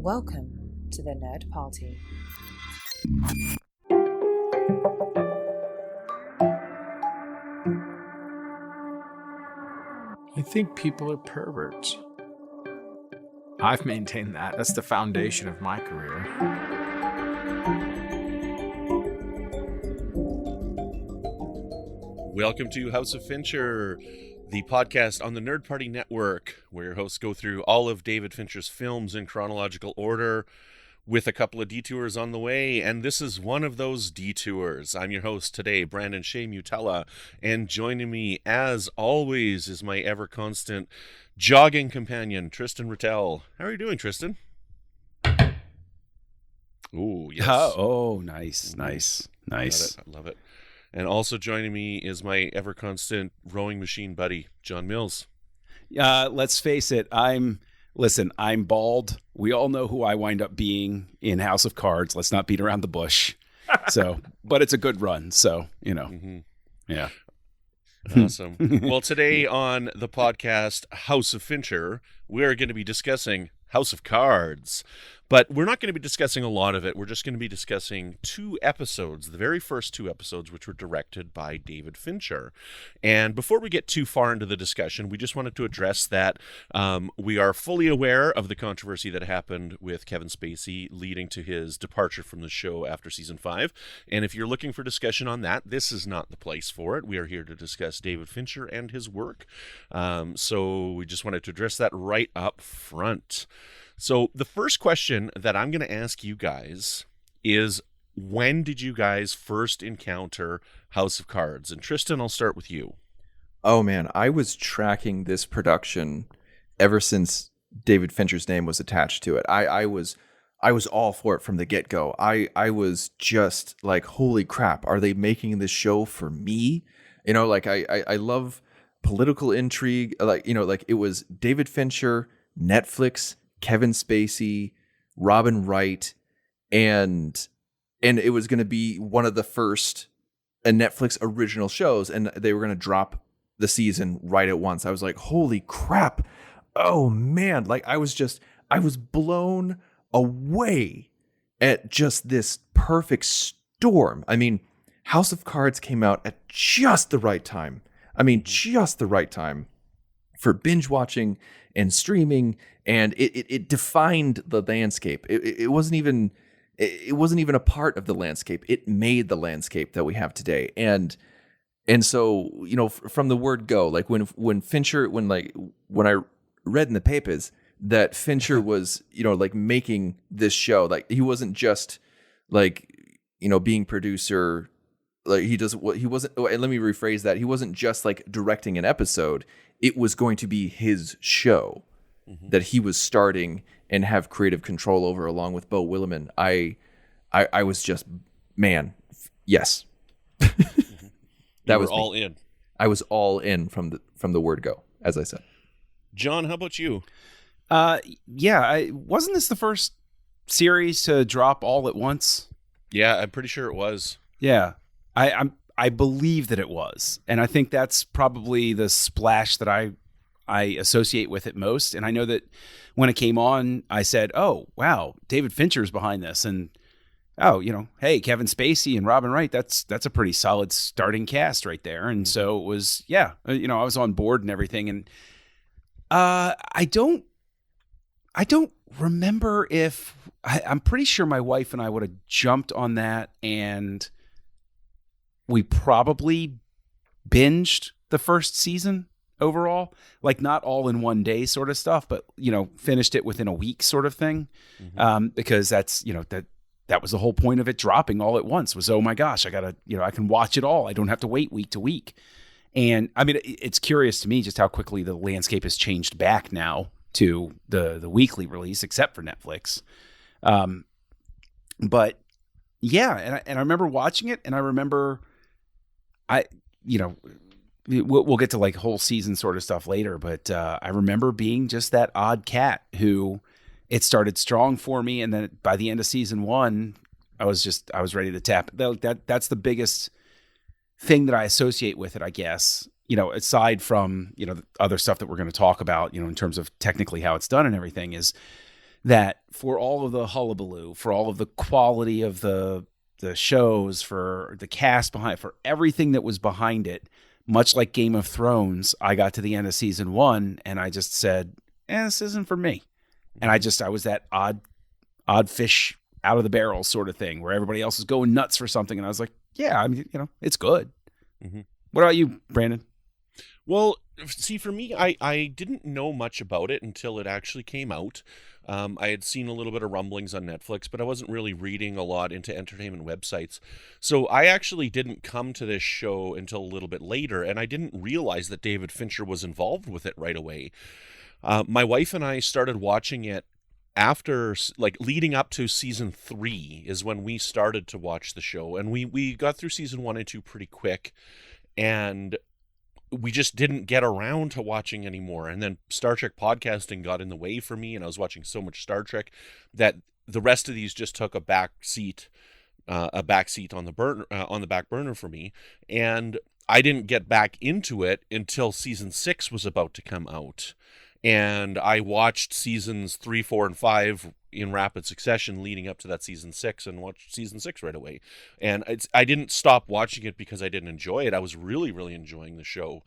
Welcome to the Nerd Party. I think people are perverts. I've maintained that. That's the foundation of my career. Welcome to House of Fincher, the podcast on the Nerd Party Network, where your hosts go through all of David Fincher's films in chronological order with a couple of detours on the way, and this is one of those detours. I'm your host today, Brandon Shea Mutella, and joining me, as always, is my ever-constant jogging companion, Tristan Rattel. How are you doing, Tristan? Ooh, yes. Nice. I love it. And also joining me is my ever-constant rowing machine buddy, John Mills. Let's face it, I'm bald. We all know who I wind up being in House of Cards. Let's not beat around the bush. So, but it's a good run. So, yeah. Awesome. Well, today on the podcast House of Fincher, we're going to be discussing House of Cards. But we're not going to be discussing a lot of it. We're just going to be discussing two episodes, the very first two episodes, which were directed by David Fincher. And before we get too far into the discussion, we just wanted to address that we are fully aware of the controversy that happened with Kevin Spacey leading to his departure from the show after season 5. And if you're looking for discussion on that, this is not the place for it. We are here to discuss David Fincher and his work. So we just wanted to address that right up front. So the first question that I'm going to ask you guys is, when did you guys first encounter House of Cards? And Tristan, I'll start with you. Oh man, I was tracking this production ever since David Fincher's name was attached to it. I was all for it from the get-go. I was just like, holy crap, are they making this show for me? I love political intrigue. It was David Fincher, Netflix, Kevin Spacey, Robin Wright, and it was going to be one of the first Netflix original shows, and they were going to drop the season right at once. I was like, holy crap. Oh man. I was blown away at just this perfect storm. I mean, House of Cards came out at just the right time. Just the right time for binge watching and streaming, and it defined the landscape. It wasn't even a part of the landscape. It made the landscape that we have today. And so, from the word go, when I read in the papers that Fincher was, making this show, he wasn't just being producer. He wasn't, and let me rephrase that. He wasn't just directing an episode. It was going to be his show that he was starting and have creative control over, along with Beau Willimon. I was just, man, yes. That was all in. I was all in from the word go, as I said. John, how about you? Wasn't this the first series to drop all at once? Yeah, I'm pretty sure it was. Yeah, I believe that it was, and I think that's probably the splash that I associate with it most. And I know that when it came on, I said, "Oh, wow, David Fincher's behind this," and hey, Kevin Spacey and Robin Wright, that's a pretty solid starting cast right there. And so it was, I was on board and everything. And I don't remember if I'm pretty sure my wife and I would have jumped on that, and we probably binged the first season overall, not all in one day sort of stuff, but finished it within a week sort of thing. Because that's that was the whole point of it dropping all at once, was, oh my gosh, I gotta, I can watch it all. I don't have to wait week to week. And it's curious to me just how quickly the landscape has changed back now to the weekly release, except for Netflix. But yeah, and I remember watching it, and I remember we'll get to whole season sort of stuff later, but I remember being just that odd cat who, it started strong for me, and then by the end of season 1, I was ready to tap. That's the biggest thing that I associate with it, I guess. Aside from the other stuff that we're going to talk about, in terms of technically how it's done and everything, is that for all of the hullabaloo, for all of the quality of the shows, for the cast behind, for everything that was behind it, much like Game of Thrones, I got to the end of season 1 and I just said, this isn't for me. And I was that odd fish out of the barrel sort of thing where everybody else is going nuts for something. And I was like, yeah, I mean, it's good. Mm-hmm. What about you, Brandon? Well, see, for me, I didn't know much about it until it actually came out. I had seen a little bit of rumblings on Netflix, but I wasn't really reading a lot into entertainment websites. So I actually didn't come to this show until a little bit later, and I didn't realize that David Fincher was involved with it right away. My wife and I started watching it after, like, leading up to season 3 is when we started to watch the show, and we got through season 1 and 2 pretty quick, and we just didn't get around to watching anymore. And then Star Trek podcasting got in the way for me, and I was watching so much Star Trek that the rest of these just took a back seat on the back burner for me. And I didn't get back into it until season 6 was about to come out. And I watched seasons 3, 4, and 5 in rapid succession leading up to that season 6, and watched season 6 right away. And I didn't stop watching it because I didn't enjoy it. I was really, really enjoying the show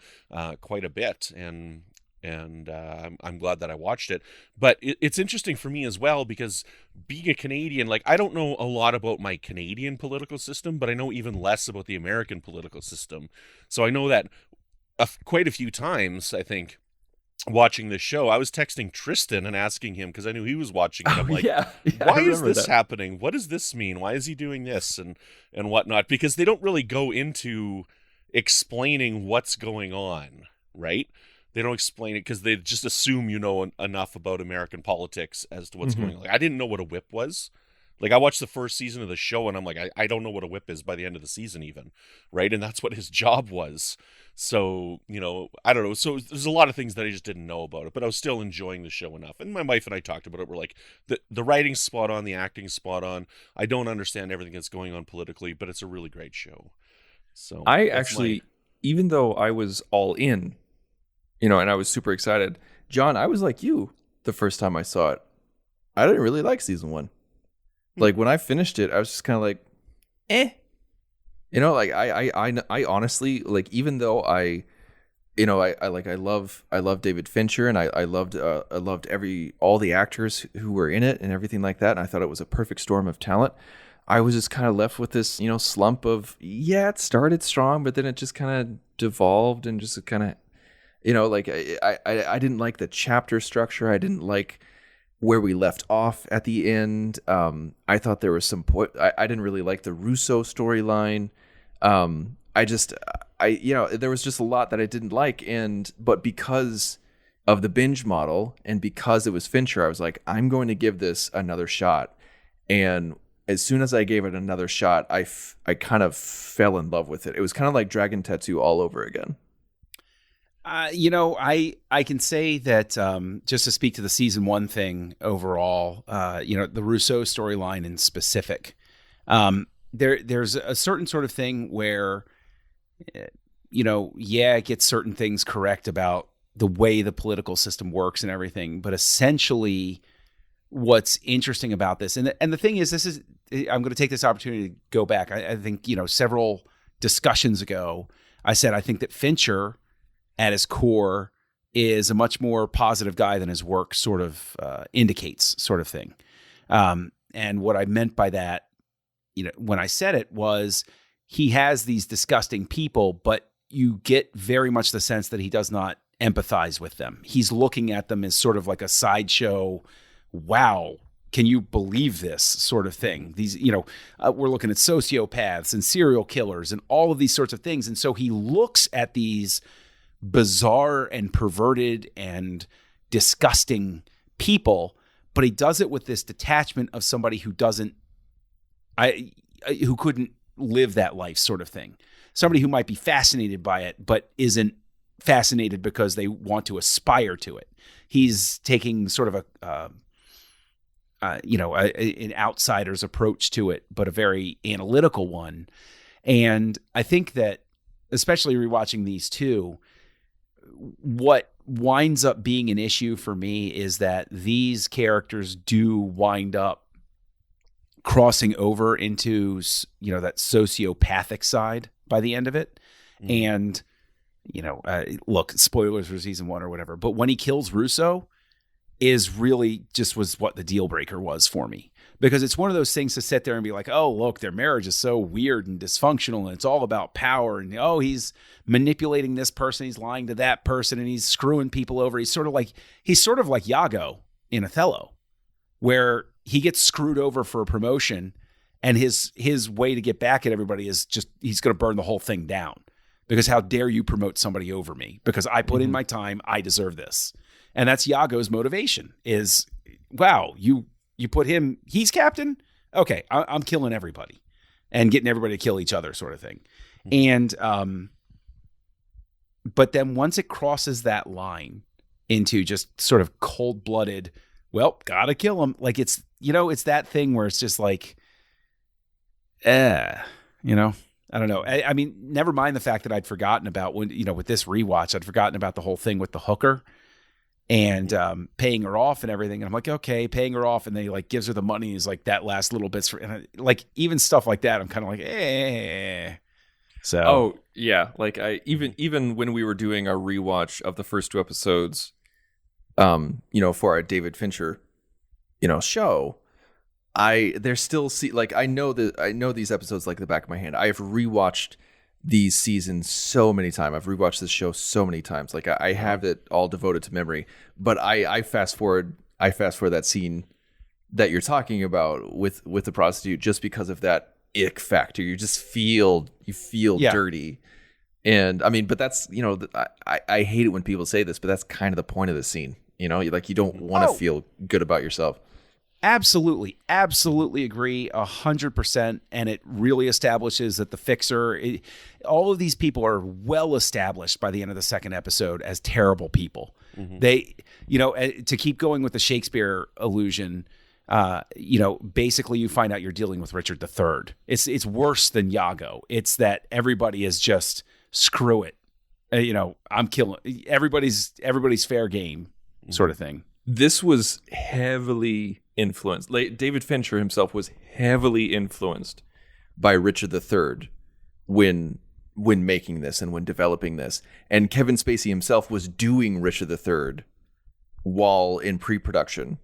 quite a bit, and I'm glad that I watched it. But it's interesting for me as well, because being a Canadian, like, I don't know a lot about my Canadian political system, but I know even less about the American political system. So I know that quite a few times, I think, watching this show, I was texting Tristan and asking him, because I knew he was watching it. I'm like, why is this happening? What does this mean? Why is he doing this and whatnot? Because they don't really go into explaining what's going on, right? They don't explain it because they just assume you know enough about American politics as to what's going on. Like, I didn't know what a whip was. Like, I watched the first season of the show and I'm like, I don't know what a whip is by the end of the season even, right? And that's what his job was. So, I don't know. So there's a lot of things that I just didn't know about it, but I was still enjoying the show enough. And my wife and I talked about it. We're like, the writing's spot on, the acting's spot on. I don't understand everything that's going on politically, but it's a really great show. So I actually, even though I was all in, and I was super excited, John, I was like you the first time I saw it. I didn't really like season 1. Like, when I finished it, I was just kind of like, like, I honestly, like, even though I love David Fincher, and I loved all the actors who were in it and everything like that, and I thought it was a perfect storm of talent. I was just kind of left with this, slump of, it started strong, but then it just kind of devolved and just kind of, like, I didn't like the chapter structure. I didn't like where we left off at the end. I thought there was some point. I didn't really like the Russo storyline. There was just a lot that I didn't like. But because of the binge model and because it was Fincher, I was like, I'm going to give this another shot. And as soon as I gave it another shot, I kind of fell in love with it. It was kind of like Dragon Tattoo all over again. I can say that just to speak to the season 1 thing overall, the Rousseau storyline in specific, there's a certain sort of thing where, it gets certain things correct about the way the political system works and everything, but essentially what's interesting about this, and the thing is, I'm going to take this opportunity to go back. I think, several discussions ago, I said I think that Fincher, at his core, is a much more positive guy than his work sort of indicates, sort of thing. And what I meant by that, when I said it, was he has these disgusting people, but you get very much the sense that he does not empathize with them. He's looking at them as sort of like a sideshow, wow, can you believe this sort of thing? These, we're looking at sociopaths and serial killers and all of these sorts of things. And so he looks at these bizarre and perverted and disgusting people, but he does it with this detachment of somebody who who couldn't live that life, sort of thing. Somebody who might be fascinated by it, but isn't fascinated because they want to aspire to it. He's taking sort of an outsider's approach to it, but a very analytical one. And I think that, especially rewatching these two, what winds up being an issue for me is that these characters do wind up crossing over into, that sociopathic side by the end of it. And, look, spoilers for season 1 or whatever, but when he kills Russo is really just was what the deal breaker was for me. Because it's one of those things to sit there and be like, oh, look, their marriage is so weird and dysfunctional and it's all about power. And, oh, he's manipulating this person. He's lying to that person and he's screwing people over. He's sort of like Iago in Othello, where he gets screwed over for a promotion and his way to get back at everybody is just he's going to burn the whole thing down. Because how dare you promote somebody over me? Because I put in my time. I deserve this. And that's Iago's motivation is, wow, you put him, he's captain? Okay, I'm killing everybody and getting everybody to kill each other sort of thing. And, but then once it crosses that line into just sort of cold-blooded, well, gotta kill him. Like it's that thing where it's just like, I don't know. I mean, never mind the fact that I'd forgotten about when, with this rewatch, I'd forgotten about the whole thing with the hooker and paying her off and everything. And I'm like, okay, paying her off. And then he like gives her the money. He's like that last little bits for, and like even stuff like that. I'm kind of like, So, oh yeah. Like even when we were doing our rewatch of the first 2 episodes, for our David Fincher, show, there's still I know these episodes like the back of my hand. I have rewatched these seasons so many times. I've rewatched this show so many times. Like I have it all devoted to memory. But I fast forward that scene that you're talking about with the prostitute just because of that ick factor. You just feel dirty. And I mean, but that's I hate it when people say this, but that's kind of the point of the scene. You don't want to feel good about yourself. Absolutely agree 100%. And it really establishes that the fixer, all of these people are well established by the end of the second episode as terrible people. Mm-hmm. They, to keep going with the Shakespeare illusion, basically you find out you're dealing with Richard III. It's worse than Iago. It's that everybody is just screw it. I'm killing everybody's fair game sort of thing. This was heavily influenced. David Fincher himself was heavily influenced by Richard III when making this and when developing this. And Kevin Spacey himself was doing Richard III while in pre-production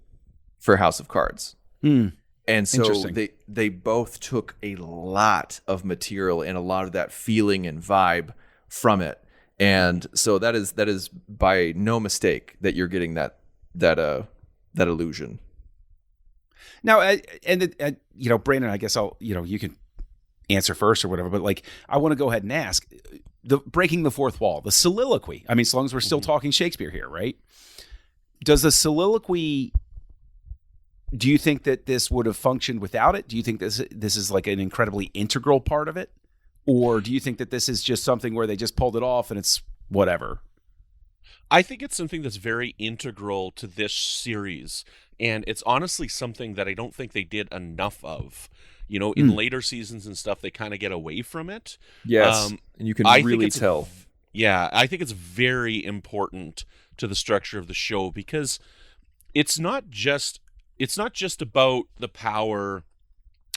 for House of Cards. And so they both took a lot of material and a lot of that feeling and vibe from it. And so that is by no mistake that you're getting that illusion. Now, Brandon, I guess you can answer first or whatever, but like, I want to go ahead and ask the breaking the fourth wall, the soliloquy. I mean, as long as we're still talking Shakespeare here, right? Does the soliloquy, do you think that this would have functioned without it? Do you think this is like an incredibly integral part of it? Or do you think that this is just something where they just pulled it off and it's whatever? I think it's something that's very integral to this series. And it's honestly something that I don't think they did enough of. In later seasons and stuff, they kind of get away from it. Yes, and you can really tell. Yeah, I think it's very important to the structure of the show because it's not just about the power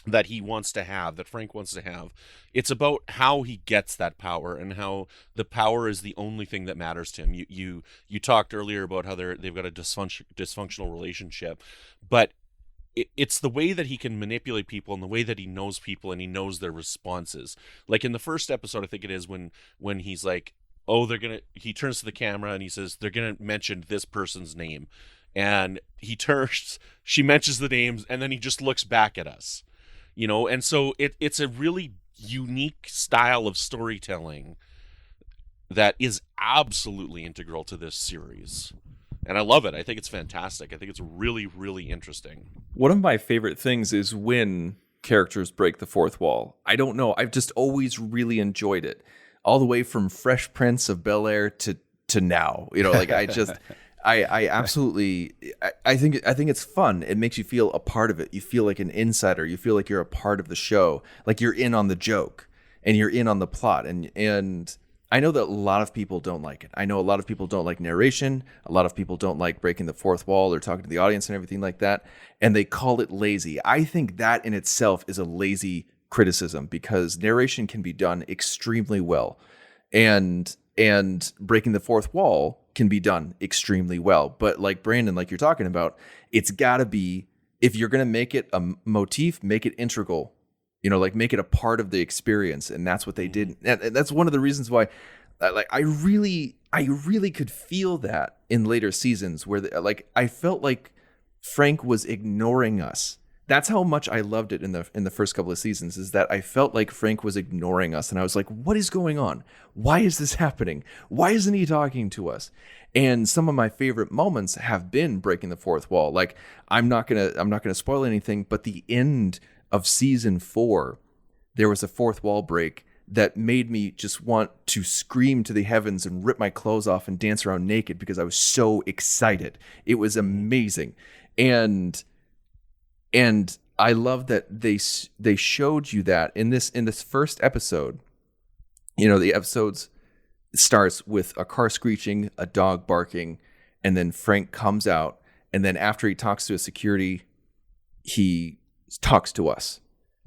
that he wants to have, that Frank wants to have. It's about how he gets that power and how the power is the only thing that matters to him. You talked earlier about how they've got a dysfunctional relationship, but it's the way that he can manipulate people and the way that he knows people and he knows their responses. Like in the first episode, I think it is when he's like, oh, he turns to the camera and he says, they're going to mention this person's name. And she mentions the names and then he just looks back at us. And so it's a really unique style of storytelling that is absolutely integral to this series. And I love it. I think it's fantastic. I think it's really, really interesting. One of my favorite things is when characters break the fourth wall. I don't know. I've just always really enjoyed it. All the way from Fresh Prince of Bel-Air to now. I absolutely, I think it's fun. It makes you feel a part of it. You feel like an insider. You feel like you're a part of the show. Like you're in on the joke and you're in on the plot. And I know that a lot of people don't like it. I know a lot of people don't like narration. A lot of people don't like breaking the fourth wall or talking to the audience and everything like that. And they call it lazy. I think that in itself is a lazy criticism because narration can be done extremely well. And breaking the fourth wall can be done extremely well. But like Brandon, like you're talking about, it's got to be, if you're going to make it a motif, make it integral. Like make it a part of the experience, and that's what they did. And that's one of the reasons why, like, I really could feel that in later seasons where, I felt like Frank was ignoring us. That's how much I loved it in the first couple of seasons. Is that I felt like Frank was ignoring us, and I was like, "What is going on? Why is this happening? Why isn't he talking to us?" And some of my favorite moments have been breaking the fourth wall. Like, I'm not gonna spoil anything, but the end of season 4, there was a fourth wall break that made me just want to scream to the heavens and rip my clothes off and dance around naked because I was so excited. It was amazing. And I love that they showed you that in this first episode. The episodes starts with a car screeching, a dog barking, and then Frank comes out, and then after he talks to a security, he talks to us.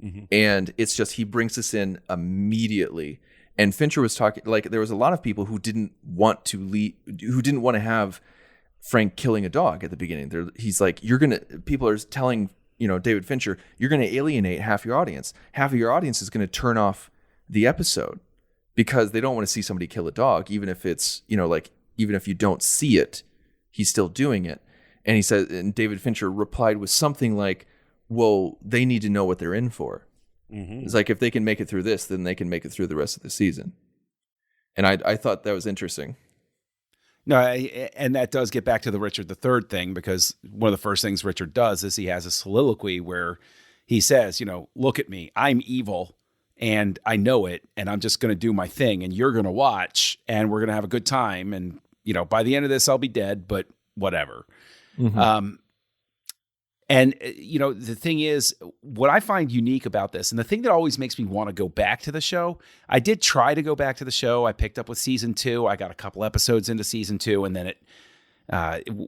Mm-hmm. And it's just, he brings us in immediately. And Fincher was talking, like, there was a lot of people who didn't want to have Frank killing a dog at the beginning. He's like, people are telling, David Fincher, you're going to alienate half your audience. Half of your audience is going to turn off the episode because they don't want to see somebody kill a dog, even if it's, even if you don't see it, he's still doing it. And he said, and David Fincher replied with something like, well, they need to know what they're in for. Mm-hmm. It's like, if they can make it through this, then they can make it through the rest of the season. And I thought that was interesting. No, and that does get back to the Richard III thing, because one of the first things Richard does is he has a soliloquy where he says, look at me, I'm evil and I know it, and I'm just going to do my thing, and you're going to watch, and we're going to have a good time. And, by the end of this, I'll be dead, but whatever. Mm-hmm. And, the thing is, what I find unique about this, and the thing that always makes me want to go back to the show, I did try to go back to the show. I picked up with season 2. I got a couple episodes into season 2. And then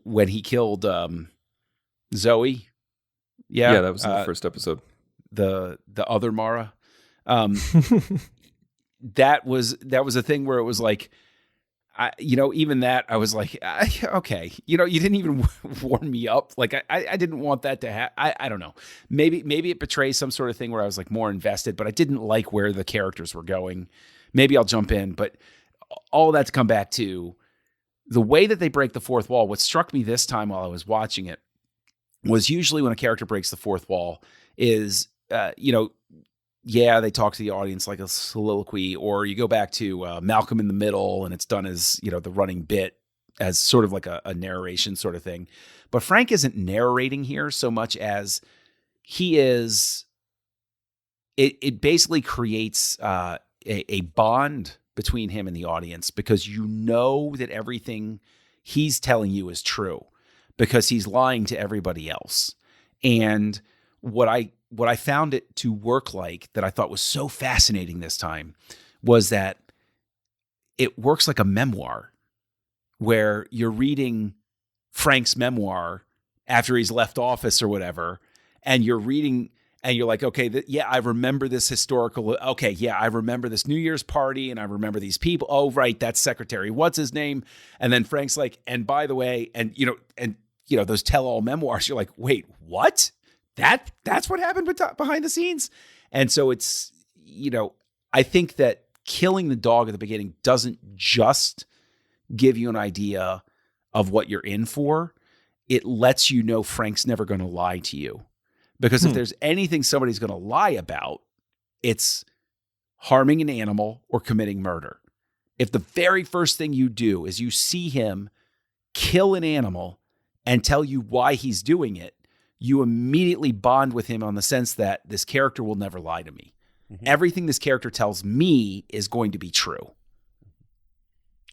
when he killed Zoe. Yeah, that was in the first episode. The other Mara. That was a thing where it was like, even that, I was like, okay, you didn't even warm me up. Like, I didn't want that to happen. I don't know. Maybe it betrays some sort of thing where I was like more invested, but I didn't like where the characters were going. Maybe I'll jump in, but all that to come back to the way that they break the fourth wall. What struck me this time while I was watching it was usually when a character breaks the fourth wall is, they talk to the audience like a soliloquy, or you go back to Malcolm in the Middle and it's done as, the running bit as sort of like a narration sort of thing. But Frank isn't narrating here so much as he is, it basically creates a bond between him and the audience, because that everything he's telling you is true, because he's lying to everybody else. And what I found it to work like, that I thought was so fascinating this time, was that it works like a memoir, where you're reading Frank's memoir after he's left office or whatever, and you're reading and you're like, okay, I remember this historical. Okay, yeah, I remember this New Year's party, and I remember these people. Oh, right, that's Secretary. What's his name? And then Frank's like, and by the way, and those tell-all memoirs. You're like, wait, what? That's what happened behind the scenes. And so it's, I think that killing the dog at the beginning doesn't just give you an idea of what you're in for. It lets you know Frank's never going to lie to you. Because if there's anything somebody's going to lie about, it's harming an animal or committing murder. If the very first thing you do is you see him kill an animal and tell you why he's doing it, you immediately bond with him on the sense that this character will never lie to me. Mm-hmm. Everything this character tells me is going to be true.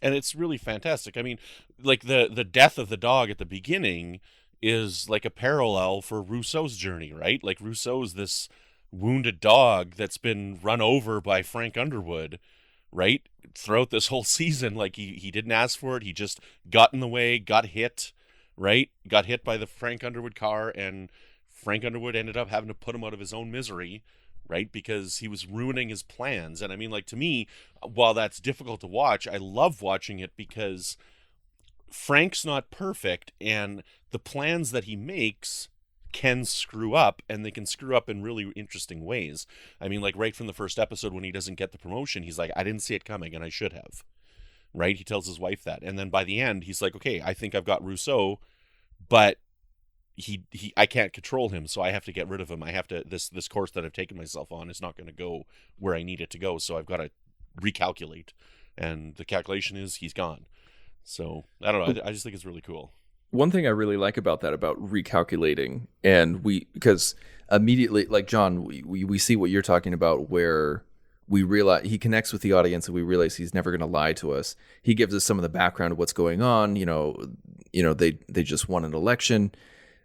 And it's really fantastic. I mean, like the death of the dog at the beginning is like a parallel for Rousseau's journey, right? Like Rousseau's this wounded dog that's been run over by Frank Underwood, right? Throughout this whole season, like he didn't ask for it. He just got in the way, got hit, right? Got hit by the Frank Underwood car, and Frank Underwood ended up having to put him out of his own misery, right? Because he was ruining his plans. And I mean, like, to me, while that's difficult to watch, I love watching it because Frank's not perfect, and the plans that he makes can screw up, and they can screw up in really interesting ways. I mean, like, right from the first episode when he doesn't get the promotion, he's like, I didn't see it coming, and I should have. Right? He tells his wife that. And then by the end, he's like, okay, I think I've got Rousseau, but I can't control him, so I have to get rid of him. I have to, this course that I've taken myself on is not going to go where I need it to go, so I've got to recalculate. And the calculation is he's gone. So, I don't know. I just think it's really cool. One thing I really like about that, about recalculating, and because immediately, like John, we see what you're talking about, where we realize he connects with the audience, and we realize he's never going to lie to us. He gives us some of the background of what's going on. They just won an election.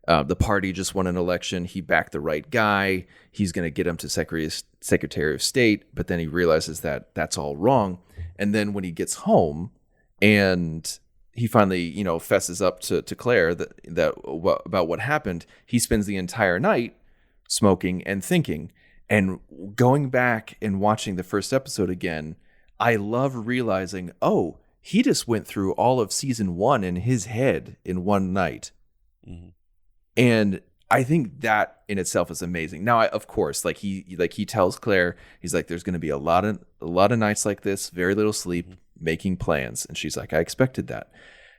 The party just won an election. He backed the right guy. He's going to get him to Secretary of State, but then he realizes that that's all wrong. And then when he gets home and he finally, fesses up to Claire about what happened, he spends the entire night smoking and thinking. And going back and watching the first episode again, I love realizing, oh, he just went through all of season 1 in his head in one night. Mm-hmm. And I think that in itself is amazing. Now, of course, he tells Claire, he's like, there's going to be a lot of nights like this, very little sleep, making plans. And she's like, I expected that.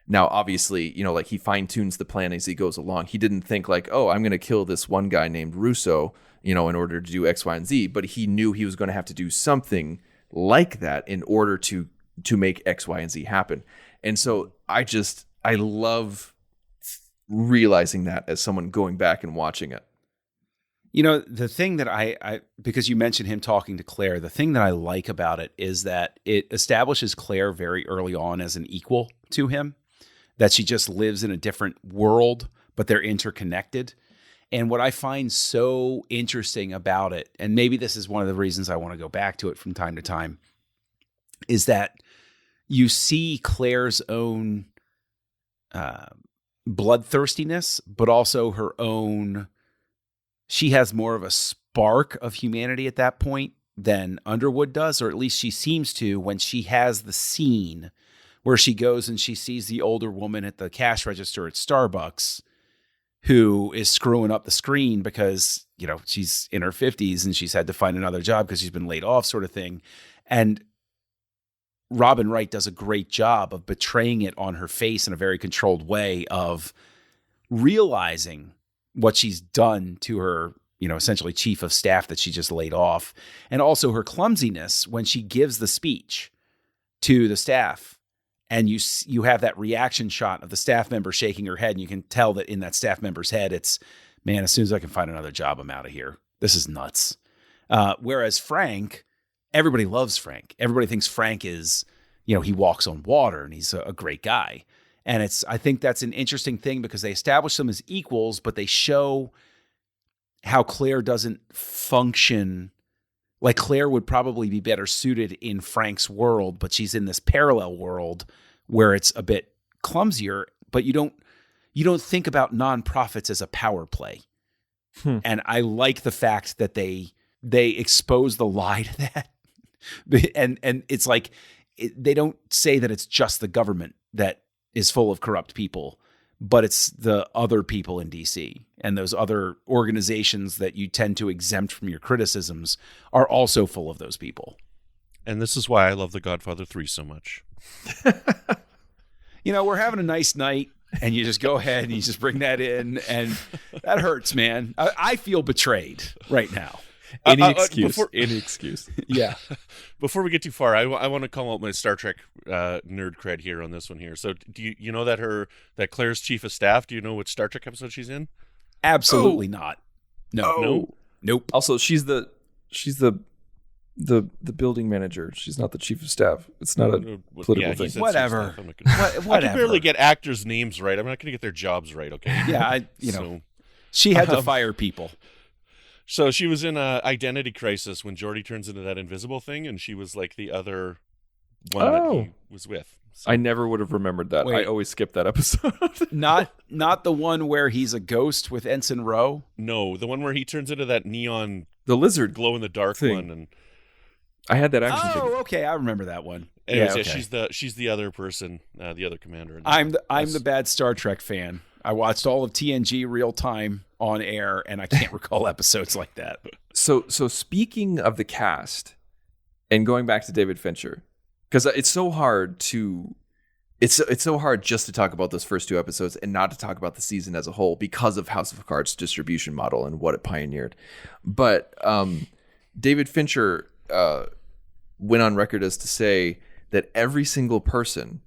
Now, obviously, he fine tunes the plan as he goes along. He didn't think like, oh, I'm going to kill this one guy named Russo, in order to do X, Y, and Z. But he knew he was going to have to do something like that in order to make X, Y, and Z happen. And so I love realizing that as someone going back and watching it. The thing that I because you mentioned him talking to Claire, the thing that I like about it is that it establishes Claire very early on as an equal to him, that she just lives in a different world, but they're interconnected. And what I find so interesting about it, and maybe this is one of the reasons I want to go back to it from time to time, is that you see Claire's own bloodthirstiness, but also her own, she has more of a spark of humanity at that point than Underwood does, or at least she seems to, when she has the scene where she goes and she sees the older woman at the cash register at Starbucks who is screwing up the screen because, she's in her 50s and she's had to find another job because she's been laid off, sort of thing. And Robin Wright does a great job of betraying it on her face in a very controlled way, of realizing what she's done to her, essentially chief of staff that she just laid off. And also her clumsiness when she gives the speech to the staff, and you have that reaction shot of the staff member shaking her head, and you can tell that in that staff member's head, it's, man, as soon as I can find another job, I'm out of here. This is nuts. Whereas Frank, everybody loves Frank. Everybody thinks Frank is, he walks on water and he's a great guy. And I think that's an interesting thing because they establish them as equals, but they show how Claire doesn't function. Like, Claire would probably be better suited in Frank's world, but she's in this parallel world where it's a bit clumsier, but you don't think about nonprofits as a power play. And I like the fact that they expose the lie to that. And it's like, they don't say that it's just the government that is full of corrupt people, but it's the other people in DC, and those other organizations that you tend to exempt from your criticisms are also full of those people. And this is why I love The Godfather 3 so much. We're having a nice night, and you just go ahead and you just bring that in, and that hurts, man. I feel betrayed right now. Any excuse. Yeah. Before we get too far, I want to call out my Star Trek nerd cred here on this one here. So do you know that Claire's chief of staff? Do you know which Star Trek episode she's in? Absolutely not. No. No. Nope. Also, she's the building manager. She's not the chief of staff. It's not a political thing. Whatever. Whatever. I can barely get actors' names right. I'm not going to get their jobs right. Okay. Yeah. She had to fire people. So she was in Identity Crisis when Geordi turns into that invisible thing, and she was like the other one that he was with. So. I never would have remembered that. Wait. I always skip that episode. Not the one where he's a ghost with Ensign Rowe. No, the one where he turns into that neon, The lizard glow in the dark thing. one, and I had that action figure. Oh, okay, I remember that one. anyways, okay. she's the other person, the other commander. I'm the bad Star Trek fan. I watched all of TNG real time on air, and I can't recall episodes like that. So speaking of the cast, and going back to David Fincher, because it's so hard just to talk about those first two episodes and not to talk about the season as a whole because of House of Cards' distribution model and what it pioneered. But David Fincher went on record as to say that every single person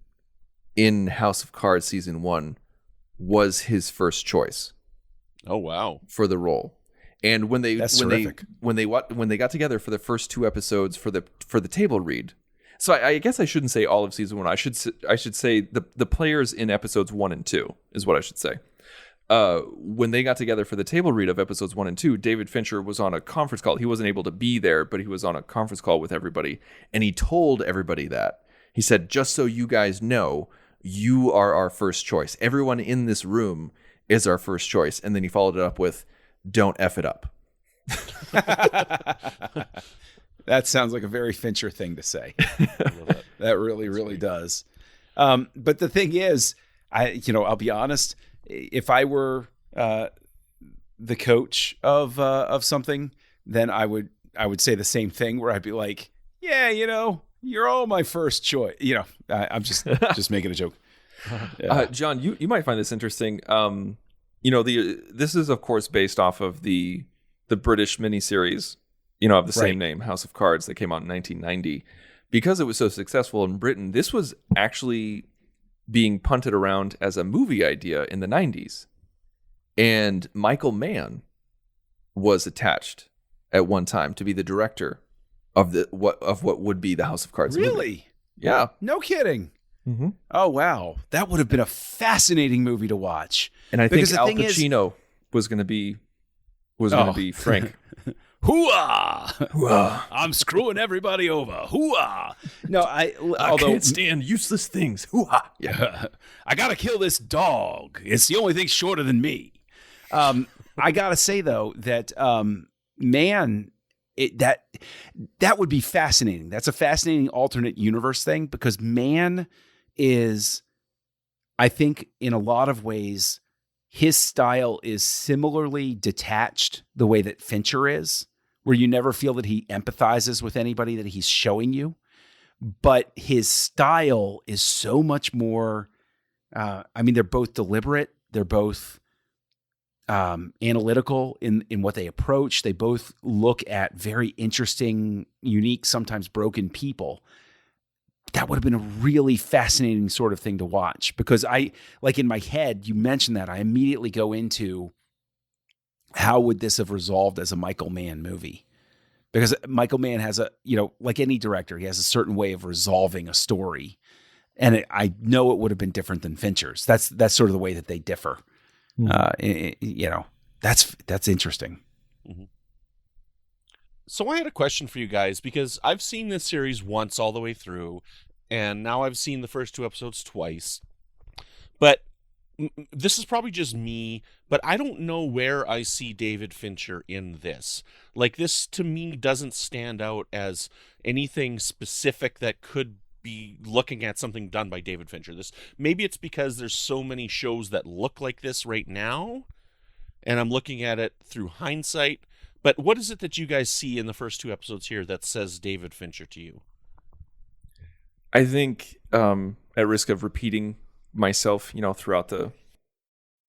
in House of Cards season 1 was his first choice. Oh wow! For the role. And when they terrific. when they got together for the first two episodes for the table read, so I guess I shouldn't say all of season 1. I should say the players in episodes 1 and 2 is what I should say. When they got together for the table read of episodes 1 and 2, David Fincher was on a conference call. He wasn't able to be there, but he was on a conference call with everybody, and he told everybody that. He said, "Just so you guys know, you are our first choice. Everyone in this room is our first choice." And then he followed it up with, "Don't F it up." That sounds like a very Fincher thing to say. That really, really does. But the thing is, I'll be honest. If I were the coach of something, then I would say the same thing. Where I'd be like, "Yeah, you're all my first choice." I'm just making a joke. Yeah. John, you might find this interesting. This is of course based off of the British miniseries, of the same name, House of Cards, that came out in 1990. Because it was so successful in Britain, this was actually being punted around as a movie idea in the 90s. And Michael Mann was attached at one time to be the director of what would be the House of Cards movie. Really? Yeah. No kidding. Mm-hmm. Oh wow, that would have been a fascinating movie to watch. And I think Because Al Pacino was going to be Frank. Hooah! I'm screwing everybody over. Hooah! No, I can't stand useless things. Hooah! Yeah. I gotta kill this dog. It's the only thing shorter than me. I gotta say though that that would be fascinating. That's a fascinating alternate universe thing, because Man is, I think, in a lot of ways, his style is similarly detached the way that Fincher is, where you never feel that he empathizes with anybody that he's showing you. But his style is so much more, they're both deliberate. They're both analytical in what they approach. They both look at very interesting, unique, sometimes broken people. That would have been a really fascinating sort of thing to watch, because in my head, you mentioned that, I immediately go into how would this have resolved as a Michael Mann movie? Because Michael Mann has like any director, he has a certain way of resolving a story. And I know it would have been different than Fincher's. That's sort of the way that they differ. Mm-hmm. That's interesting. Mm-hmm. So I had a question for you guys, because I've seen this series once all the way through, and now I've seen the first two episodes twice. But this is probably just me, but I don't know where I see David Fincher in this. Like, this to me doesn't stand out as anything specific that could be looking at something done by David Fincher. Maybe it's because there's so many shows that look like this right now, and I'm looking at it through hindsight. But what is it that you guys see in the first two episodes here that says David Fincher to you? I think, at risk of repeating myself, throughout this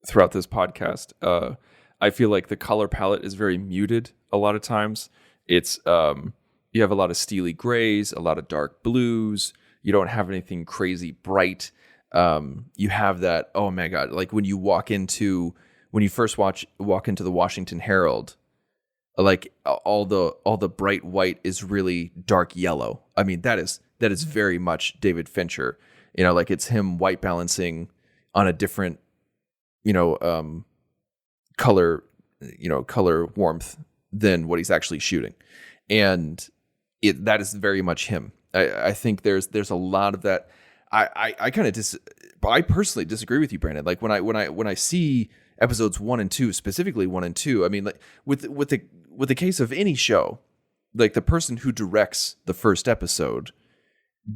podcast, I feel like the color palette is very muted a lot of times. It's you have a lot of steely grays, a lot of dark blues. You don't have anything crazy bright. You have that, oh my God, like when you first walk into the Washington Herald, like all the bright white is really dark yellow. I mean, that is very much David Fincher. Like it's him white balancing on a different, color warmth than what he's actually shooting. And that is very much him. I think there's a lot of that. I kind of I personally disagree with you, Brandon. Like when I see episodes 1 and 2, specifically 1 and 2, I mean, like with the case of any show, like the person who directs the first episode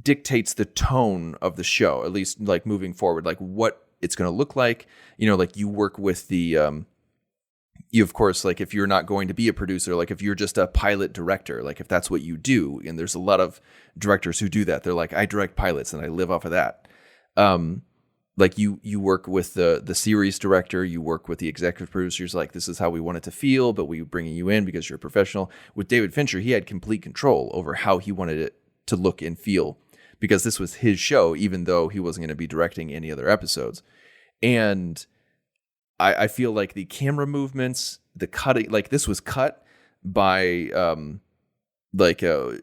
dictates the tone of the show, at least like moving forward, like what it's going to look like. You know, like you work with the you, of course, like if you're not going to be a producer, like if you're just a pilot director, like if that's what you do, and there's a lot of directors who do that. They're like, I direct pilots and I live off of that. Like you work with the series director, you work with the executive producers, like this is how we want it to feel, but we're bringing you in because you're a professional. With David Fincher, he had complete control over how he wanted it to look and feel because this was his show, even though he wasn't going to be directing any other episodes. And I feel like the camera movements, the cutting, like this was cut by an editor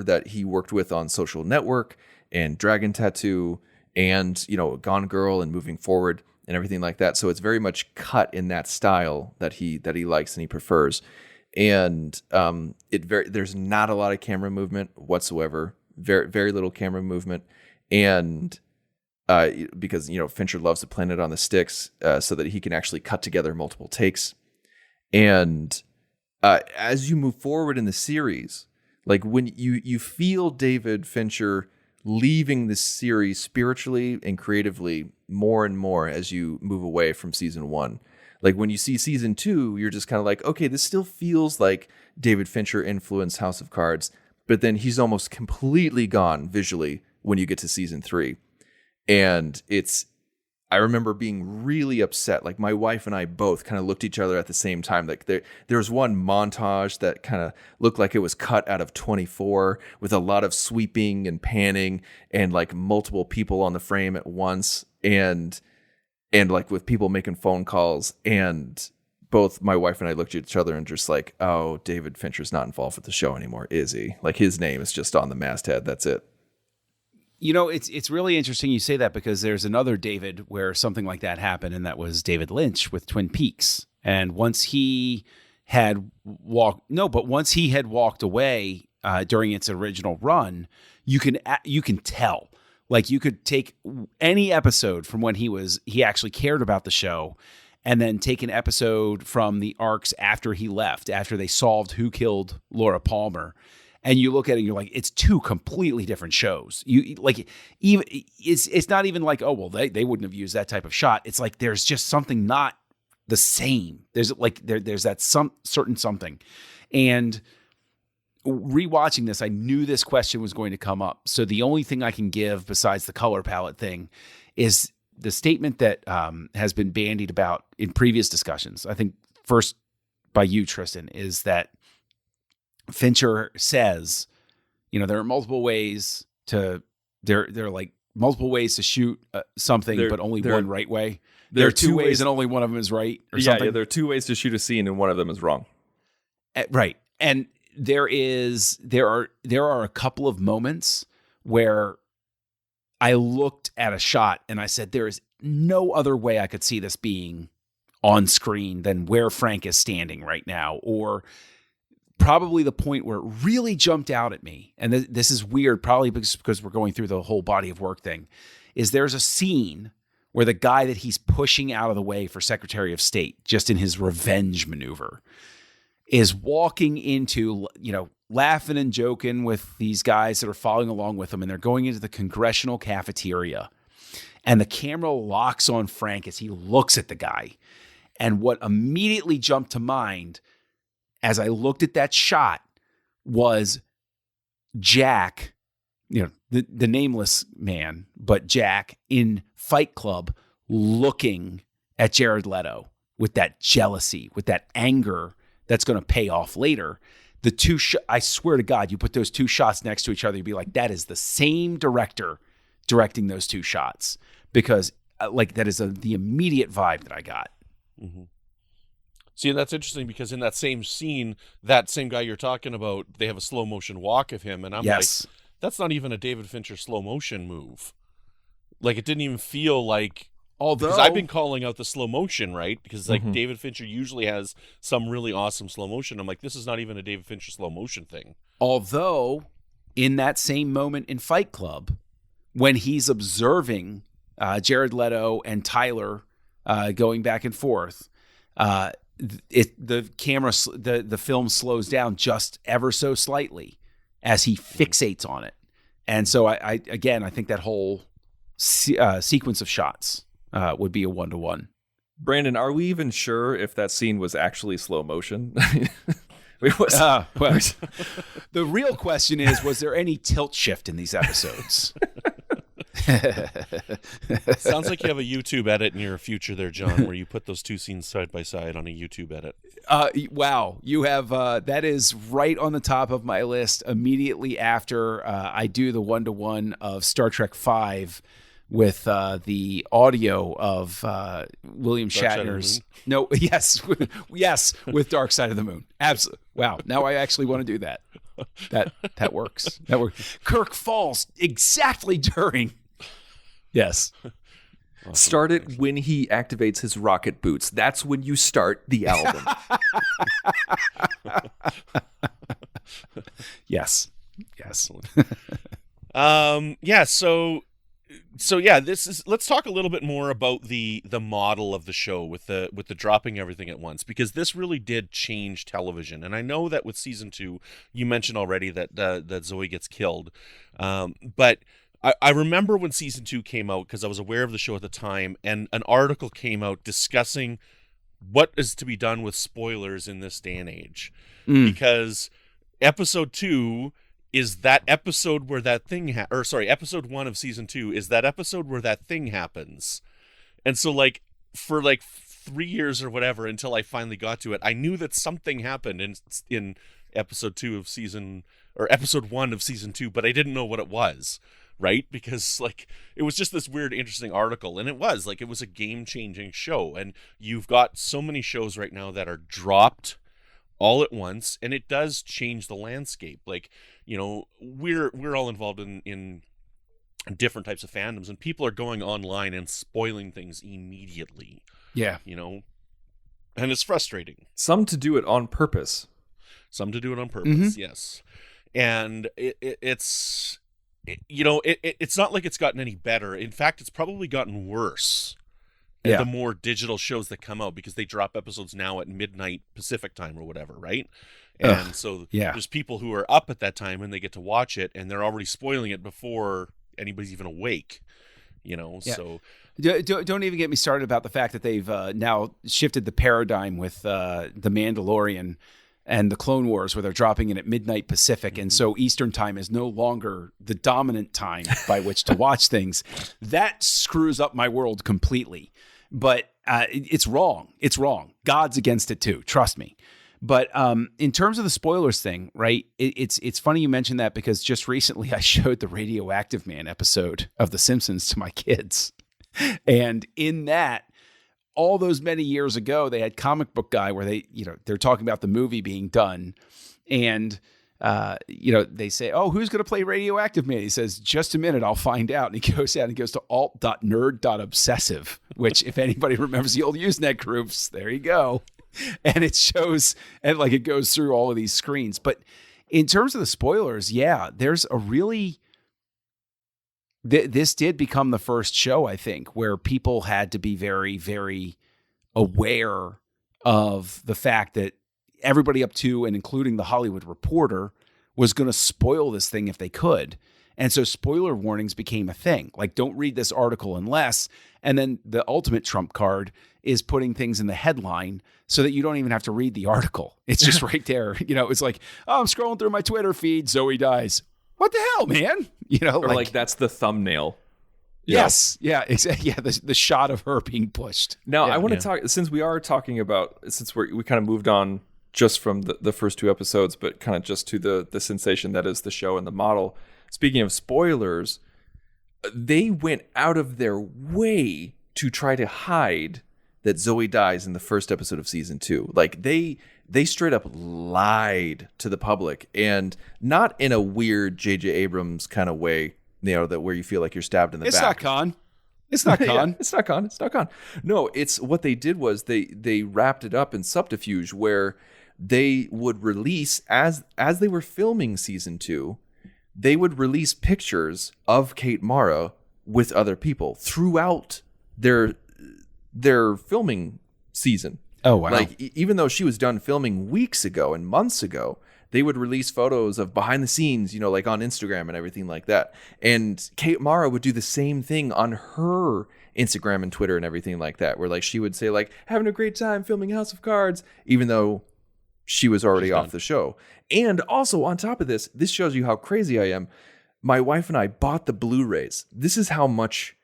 that he worked with on Social Network and Dragon Tattoo and, you know, Gone Girl and Moving Forward and everything like that. So it's very much cut in that style that he likes and he prefers. And there's not a lot of camera movement whatsoever. Very, very little camera movement. And because, you know, Fincher loves to plan it on the sticks so that he can actually cut together multiple takes. And as you move forward in the series, like when you feel David Fincher leaving the series spiritually and creatively more and more as you move away from season 1. Like when you see season 2, you're just kind of like, okay, this still feels like David Fincher influenced House of Cards, but then he's almost completely gone visually when you get to season 3. And I remember being really upset. Like my wife and I both kind of looked at each other at the same time. Like there was one montage that kind of looked like it was cut out of 24 with a lot of sweeping and panning and like multiple people on the frame at once. And like with people making phone calls, and both my wife and I looked at each other and just like, oh, David Fincher's not involved with the show anymore, is he? Like his name is just on the masthead. That's it. You know, it's really interesting you say that because there's another David where something like that happened, and that was David Lynch with Twin Peaks. And once he had walked away during its original run, you can tell. Like you could take any episode from when he actually cared about the show, and then take an episode from the arcs after he left, after they solved who killed Laura Palmer. And you look at it and you're like, it's two completely different shows. You like, even it's not even like, oh, well, they wouldn't have used that type of shot. It's like, there's just something not the same. There's like, there's that some certain something. And rewatching this, I knew this question was going to come up. So the only thing I can give besides the color palette thing is the statement that has been bandied about in previous discussions. I think first by you, Tristan, is that Fincher says, you know, there are multiple ways to shoot something, but only one right way. There are two ways and only one of them is right, or something. Yeah, there are two ways to shoot a scene and one of them is wrong. Right. And there are a couple of moments where I looked at a shot and I said, there is no other way I could see this being on screen than where Frank is standing right now, or probably the point where it really jumped out at me, and this is weird, probably because we're going through the whole body of work thing, is there's a scene where the guy that he's pushing out of the way for Secretary of State, just in his revenge maneuver, is walking into, you know, laughing and joking with these guys that are following along with him, and they're going into the congressional cafeteria, and the camera locks on Frank as he looks at the guy. And what immediately jumped to mind as I looked at that shot was Jack, you know, the nameless man, but Jack in Fight Club looking at Jared Leto with that jealousy, with that anger that's going to pay off later. The two, I swear to God, you put those two shots next to each other, you'd be like, that is the same director directing those two shots, because like that is the immediate vibe that I got. Mm-hmm. See, and that's interesting because in that same scene, that same guy you're talking about, they have a slow motion walk of him. And I'm like, that's not even a David Fincher slow motion move. Like, it didn't even feel like, because I've been calling out the slow motion, right? Because like David Fincher usually has some really awesome slow motion. I'm like, this is not even a David Fincher slow motion thing. Although in that same moment in Fight Club when he's observing Jared Leto and Tyler going back and forth. The camera, the film slows down just ever so slightly as he fixates on it. And so I think that whole sequence of shots would be a 1-to-1. Brandon, are we even sure if that scene was actually slow motion? The real question is, was there any tilt shift in these episodes? Sounds like you have a YouTube edit in your future there, John, where you put those two scenes side by side on a YouTube edit. Wow. You have, that is right on the top of my list immediately after I do the 1-to-1 of Star Trek V with the audio of William Shatner's. No, yes, with Dark Side of the Moon. Absolutely. Wow. Now I actually want to do that. That works. That works. Kirk falls exactly during. Yes. Awesome. Start it when he activates his rocket boots. That's when you start the album. Yes. Let's talk a little bit more about the model of the show with the dropping everything at once, because this really did change television. And I know that with season 2, you mentioned already that Zoe gets killed. But I remember when season 2 came out, because I was aware of the show at the time, and an article came out discussing what is to be done with spoilers in this day and age. Because episode 2 is that episode where that thing episode 1 of season 2 is that episode where that thing happens. And so for 3 years or whatever until I finally got to it, I knew that something happened in episode 2 of episode 1 of season 2, but I didn't know what it was, right? Because it was just this weird, interesting article, and it was a game-changing show. And you've got so many shows right now that are dropped all at once, and it does change the landscape. We're all involved in different types of fandoms, and people are going online and spoiling things immediately. Yeah. And it's frustrating. Some to do it on purpose. Yes. And it's not like it's gotten any better. In fact, it's probably gotten worse. Yeah. The more digital shows that come out, because they drop episodes now at midnight Pacific time or whatever, right? And there's people who are up at that time and they get to watch it, and they're already spoiling it before anybody's even awake. So don't even get me started about the fact that they've now shifted the paradigm with the Mandalorian and the Clone Wars, where they're dropping it at midnight Pacific. And so Eastern time is no longer the dominant time by which to watch things. That screws up my world completely. But it's wrong. It's wrong. God's against it too. Trust me. But in terms of the spoilers thing, right? It's funny you mentioned that, because just recently I showed the Radioactive Man episode of The Simpsons to my kids. And in that, all those many years ago, they had Comic Book Guy where they're talking about the movie being done. And, they say, oh, who's going to play Radioactive Man? He says, just a minute, I'll find out. And he goes out and goes to alt.nerd.obsessive, which if anybody remembers the old Usenet groups, there you go. And it shows, and it goes through all of these screens. But in terms of the spoilers, yeah, there's a really, this did become the first show, I think, where people had to be very, very aware of the fact that everybody up to and including the Hollywood Reporter was going to spoil this thing if they could. And so spoiler warnings became a thing. Don't read this article unless, and then the ultimate trump card is putting things in the headline so that you don't even have to read the article. It's just right there. It's I'm scrolling through my Twitter feed, Zoe dies. What the hell, man? Or that's the thumbnail. Yes. Yeah. Exactly. Yeah. The shot of her being pushed. Now I want to talk, since we kind of moved on just from the first 2 episodes, but kind of just to the sensation that is the show and the model. Speaking of spoilers, they went out of their way to try to hide that Zoe dies in the first episode of season 2. They straight up lied to the public, and not in a weird J.J. Abrams kind of way, that where you feel like you're stabbed in the back. It's not Con. It's not Con. Yeah, it's not Con. It's not Con. No, it's what they did was they wrapped it up in subterfuge, where they would release as they were filming season 2. they would release pictures of Kate Mara with other people throughout their filming season. Oh, wow. Like even though she was done filming weeks ago and months ago, they would release photos of behind the scenes, like on Instagram and everything like that. And Kate Mara would do the same thing on her Instagram and Twitter and everything like that, where like she would say like having a great time filming House of Cards, even though she was already off the show. And also on top of this shows you how crazy I am. My wife and I bought the Blu-rays. This is how much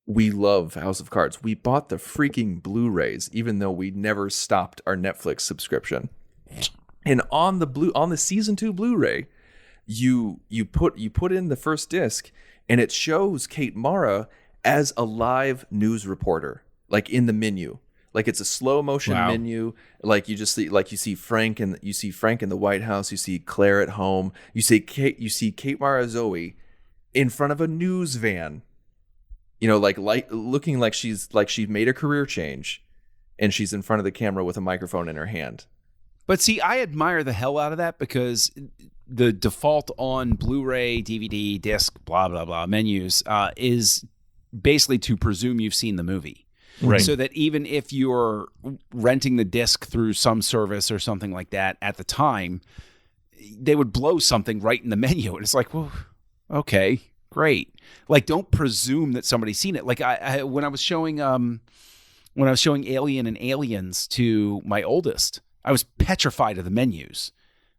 we love House of Cards. We bought the freaking Blu-rays, even though we never stopped our Netflix subscription. And on the season 2 Blu-ray, you put in the first disc, and it shows Kate Mara as a live news reporter, like in the menu. Like it's a slow motion menu. Like you see Frank in the White House. You see Claire at home. You see Kate Mara Zoe in front of a news van. Like looking like she's made a career change, and she's in front of the camera with a microphone in her hand. But see, I admire the hell out of that, because the default on Blu-ray, DVD, disc, blah blah blah menus is basically to presume you've seen the movie. Right. So that even if you're renting the disc through some service or something like that at the time, they would blow something right in the menu. And it's like, well, okay, great. Like, don't presume that somebody's seen it. Like when I was showing Alien and Aliens to my oldest, I was petrified of the menus,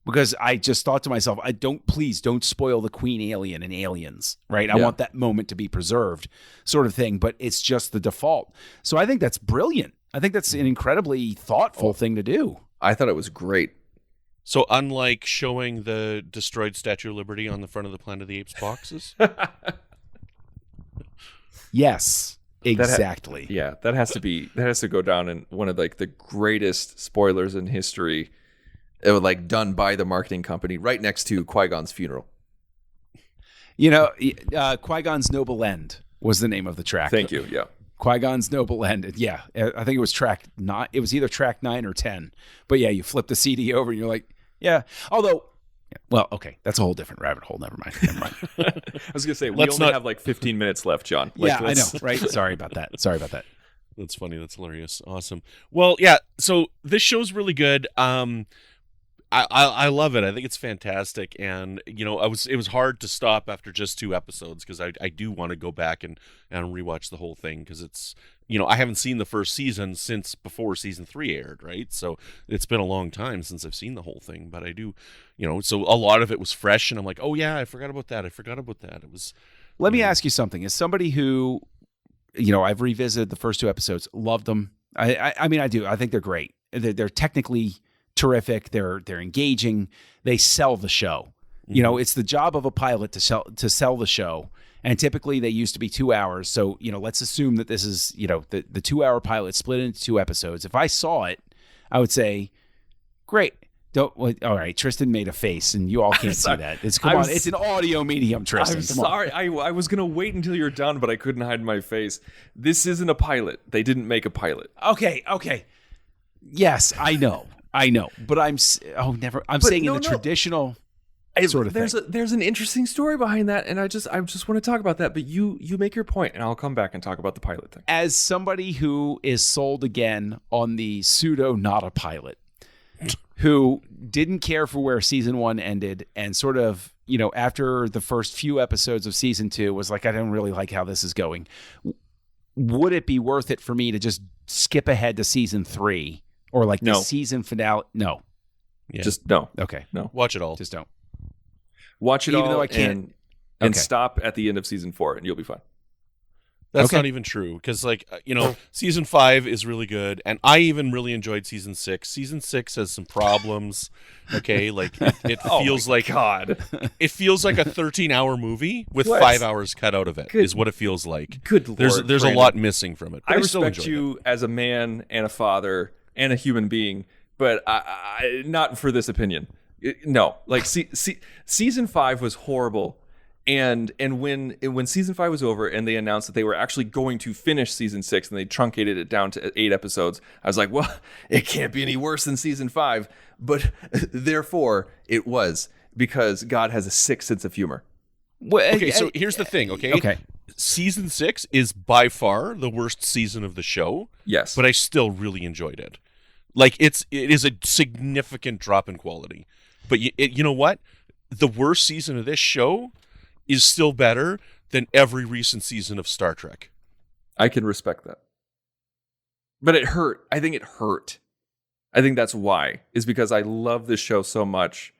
because I just thought to myself, please don't spoil the Queen Alien and Aliens, right? I want that moment to be preserved, sort of thing, but it's just the default. So I think that's brilliant. I think that's an incredibly thoughtful thing to do. I thought it was great. So unlike showing the destroyed Statue of Liberty on the front of the Planet of the Apes boxes? Yes, exactly. That has to go down in one of like the greatest spoilers in history. It was like done by the marketing company right next to Qui-Gon's funeral. Qui-Gon's Noble End was the name of the track. Thank you. Yeah. Qui-Gon's Noble End. Yeah. I think it was it was either track 9 or 10. But yeah, you flip the CD over and you're like, yeah. Although, well, okay, that's a whole different rabbit hole. Never mind. I was going to say, we only have like 15 minutes left, John. I know, right? Sorry about that. That's funny. That's hilarious. Awesome. Well, yeah, so this show's really good. I love it. I think it's fantastic, and it was hard to stop after just 2 episodes, because I do want to go back and rewatch the whole thing, because it's I haven't seen the first season since before season 3 aired, right? So it's been a long time since I've seen the whole thing, but I do, so a lot of it was fresh, and I'm like, oh yeah, I forgot about that. It was. Let me ask you something. As somebody who, I've revisited the first 2 episodes, loved them. I mean, I do. I think they're great. They're technically terrific. They're engaging. They sell the show. Mm-hmm. It's the job of a pilot to sell the show. And typically they used to be 2 hours. So, let's assume that this is, the 2-hour pilot split into 2 episodes. If I saw it, I would say, great. All right. Tristan made a face, and you all can't see that. It's an audio medium, Tristan. I'm sorry. I was going to wait until you're done, but I couldn't hide my face. This isn't a pilot. They didn't make a pilot. Okay. Yes, I know. But I'm saying in the traditional sort of thing. There's an interesting story behind that, and I just want to talk about that. But you make your point, and I'll come back and talk about the pilot thing. As somebody who is sold again on the pseudo not a pilot, who didn't care for where season 1 ended, and sort of after the first few episodes of season 2 was like, I don't really like how this is going. Would it be worth it for me to just skip ahead to season 3? Or like the season finale? No. Yeah. Just no. Okay. No. Watch it all. Just don't. Watch it all. Even though I can't. And stop at the end of season 4, and you'll be fine. That's not even true, because season 5 is really good, and I even really enjoyed season 6. Season 6 has some problems. Okay, like it feels it feels like a 13-hour movie with 5 hours cut out of it. Is what it feels like. Good Lord, there's Brandon. a lot missing from it. I respect you as a man and a father and a human being, but I not for this opinion. No, like season 5 was horrible. And when season 5 was over and they announced that they were actually going to finish season 6 and they truncated it down to 8 episodes, I was like, well, it can't be any worse than season 5. But therefore, it was. because God has a sick sense of humor. Well, Okay, so here's the thing, okay? Okay. Season 6 is by far the worst season of the show, Yes. but I still really enjoyed it. Like, it is a significant drop in quality. But you know what? The worst season of this show is still better than every recent season of Star Trek. I can respect that. But it hurt. I think it hurt. I think that's why. Is because I love this show so much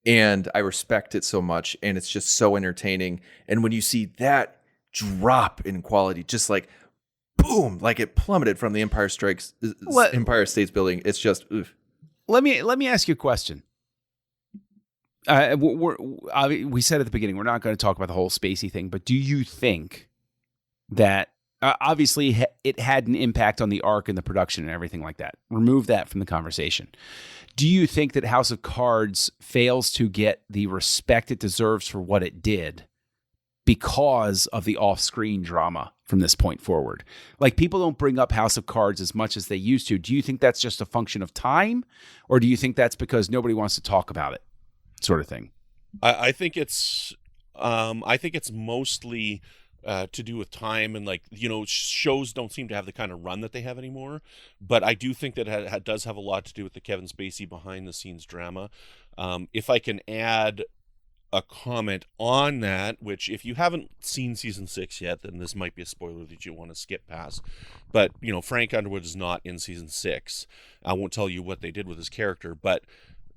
and I respect it so much and it's just so entertaining. And when you see that drop in quality, just like boom, like it plummeted from the Empire States Building. It's just oof. Let me ask you a question. We said at the beginning we're not going to talk about the whole spacey thing, but do you think that obviously it had an impact on the arc and the production and everything like that? Remove that from the conversation. Do you think that House of Cards fails to get the respect it deserves for what it did because of the off-screen drama from this point forward? Like, people don't bring up House of Cards as much as they used to. Do you think that's just a function of time, or do you think that's because nobody wants to talk about it, sort of thing? I think it's mostly to do with time, and, like, you know, shows don't seem to have the kind of run that they have anymore. But I do think that it does have a lot to do with the Kevin Spacey behind the scenes drama. If I can add a comment on that, which if you haven't seen season 6 yet, then this might be a spoiler that you want to skip past. But, you know, Frank Underwood is not in season 6. I won't tell you what they did with his character, but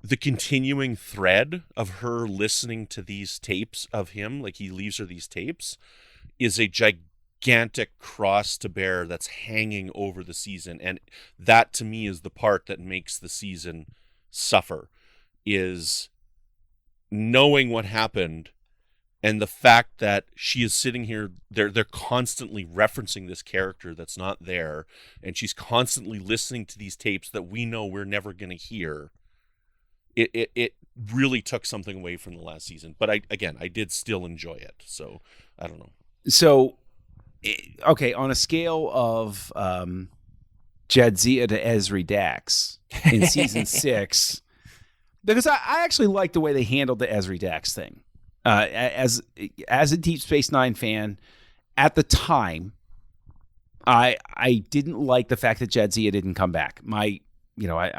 the continuing thread of her listening to these tapes of him, like he leaves her these tapes, is a gigantic cross to bear that's hanging over the season. And that, to me, is the part that makes the season suffer, is knowing what happened and the fact that she is sitting here, they're constantly referencing this character that's not there, and she's constantly listening to these tapes that we know we're never going to hear. It really took something away from the last season. But I did still enjoy it. So I don't know. So, okay, on a scale of Jadzia to Ezri Dax in season 6, because I actually like the way they handled the Ezri Dax thing. As a Deep Space Nine fan, at the time, I didn't like the fact that Jadzia didn't come back. I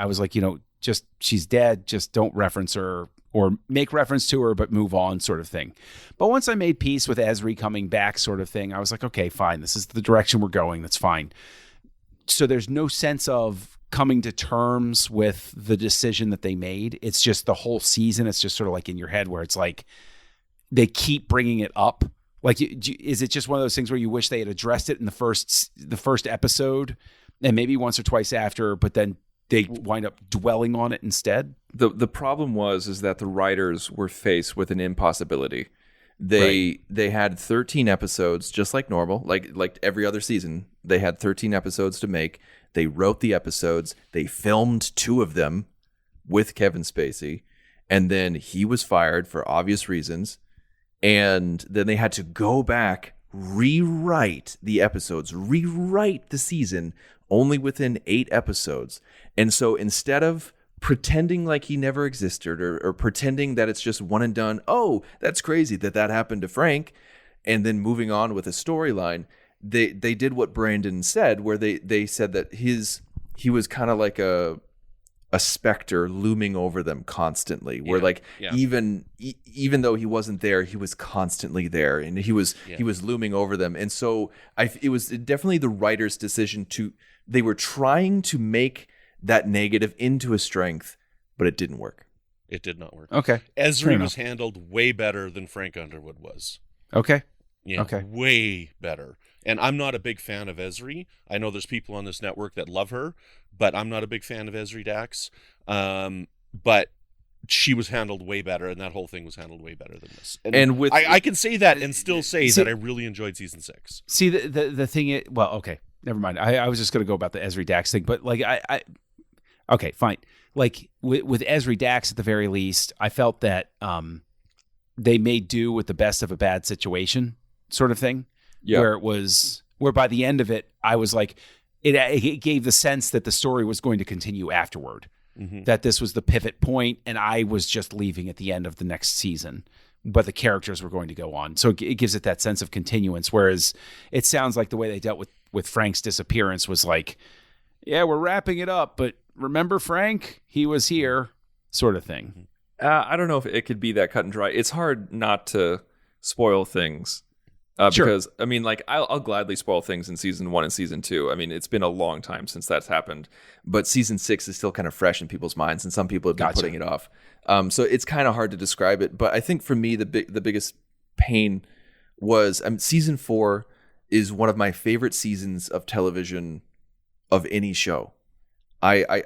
was like, just she's dead. Just don't reference her or make reference to her, but move on, sort of thing. But once I made peace with Ezri coming back, sort of thing, I was like, okay, fine. This is the direction we're going. That's fine. So there's no sense of coming to terms with the decision that they made. It's just the whole season. It's just sort of like in your head where it's like they keep bringing it up. Like, is it just one of those things where you wish they had addressed it in the first episode and maybe once or twice after, but then they wind up dwelling on it instead? The problem is that the writers were faced with an impossibility. They had 13 episodes, just like normal, like every other season. They had 13 episodes to make. They wrote the episodes. They filmed 2 of them with Kevin Spacey, and then he was fired for obvious reasons. And then they had to go back, rewrite the episodes, rewrite the season only within 8 episodes. And so instead of pretending like he never existed or pretending that it's just one and done, oh, that's crazy that happened to Frank, and then moving on with a storyline, they did what Brandon said, where they said that he was kind of like a specter looming over them constantly, where even though he wasn't there, he was constantly there, and he was looming over them. And so it was definitely the writer's decision they were trying to make that negative into a strength, but it didn't work. It did not work. Okay. Ezri was handled way better than Frank Underwood was. Okay. Yeah, okay. Way better. And I'm not a big fan of Ezri. I know there's people on this network that love her, but I'm not a big fan of Ezri Dax. But she was handled way better, and that whole thing was handled way better than this. And with I can say that and still say that I really enjoyed season 6. See, the thing is, well, okay, never mind. I was just going to go about the Ezri Dax thing, but like okay, fine. Like with Ezri Dax, at the very least, I felt that they made do with the best of a bad situation, sort of thing. Yeah. Where by the end of it, I was like, it gave the sense that the story was going to continue afterward. that this was the pivot point, and I was just leaving at the end of the next season, but the characters were going to go on. So it gives it that sense of continuance, whereas it sounds like the way they dealt with Frank's disappearance was like, yeah, we're wrapping it up, but remember Frank? He was here, sort of thing. I don't know if it could be that cut and dry. It's hard not to spoil things. Sure. Because, I mean, like, I'll gladly spoil things in season 1 and season 2. I mean, it's been a long time since that's happened. But season 6 is still kind of fresh in people's minds, and some people have been putting it off. So it's kind of hard to describe it. But I think for me, the biggest pain was season 4 is one of my favorite seasons of television of any show. I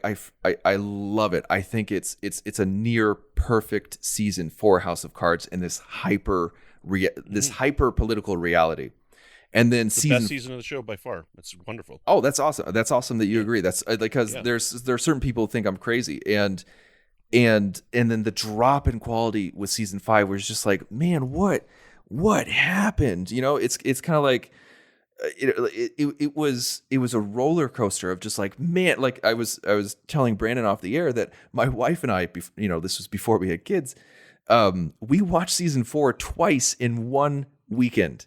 love it. I think it's a near perfect season for House of Cards in this hyper political reality. And then the best season of the show by far. It's wonderful. Oh, that's awesome. That's awesome that you agree. That's because there's certain people who think I'm crazy, and then the drop in quality with season 5 was just like, man, what happened? You know, it's kind of like it was a roller coaster of just like, man, like I was telling Brandon off the air that my wife and I, you know, this was before we had kids. We watched season 4 twice in one weekend.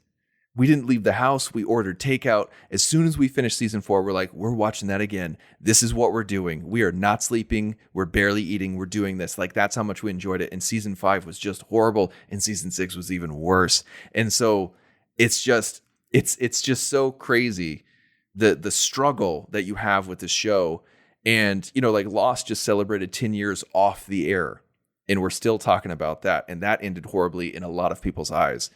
We didn't leave the house. We ordered takeout. As soon as we finished season 4, we're like, we're watching that again. This is what we're doing. We are not sleeping. We're barely eating. We're doing this. Like, that's how much we enjoyed it. And season 5 was just horrible. And season 6 was even worse. And so it's just so crazy the struggle that you have with the show. And, you know, like Lost just celebrated 10 years off the air. And we're still talking about that. And that ended horribly in a lot of people's eyes.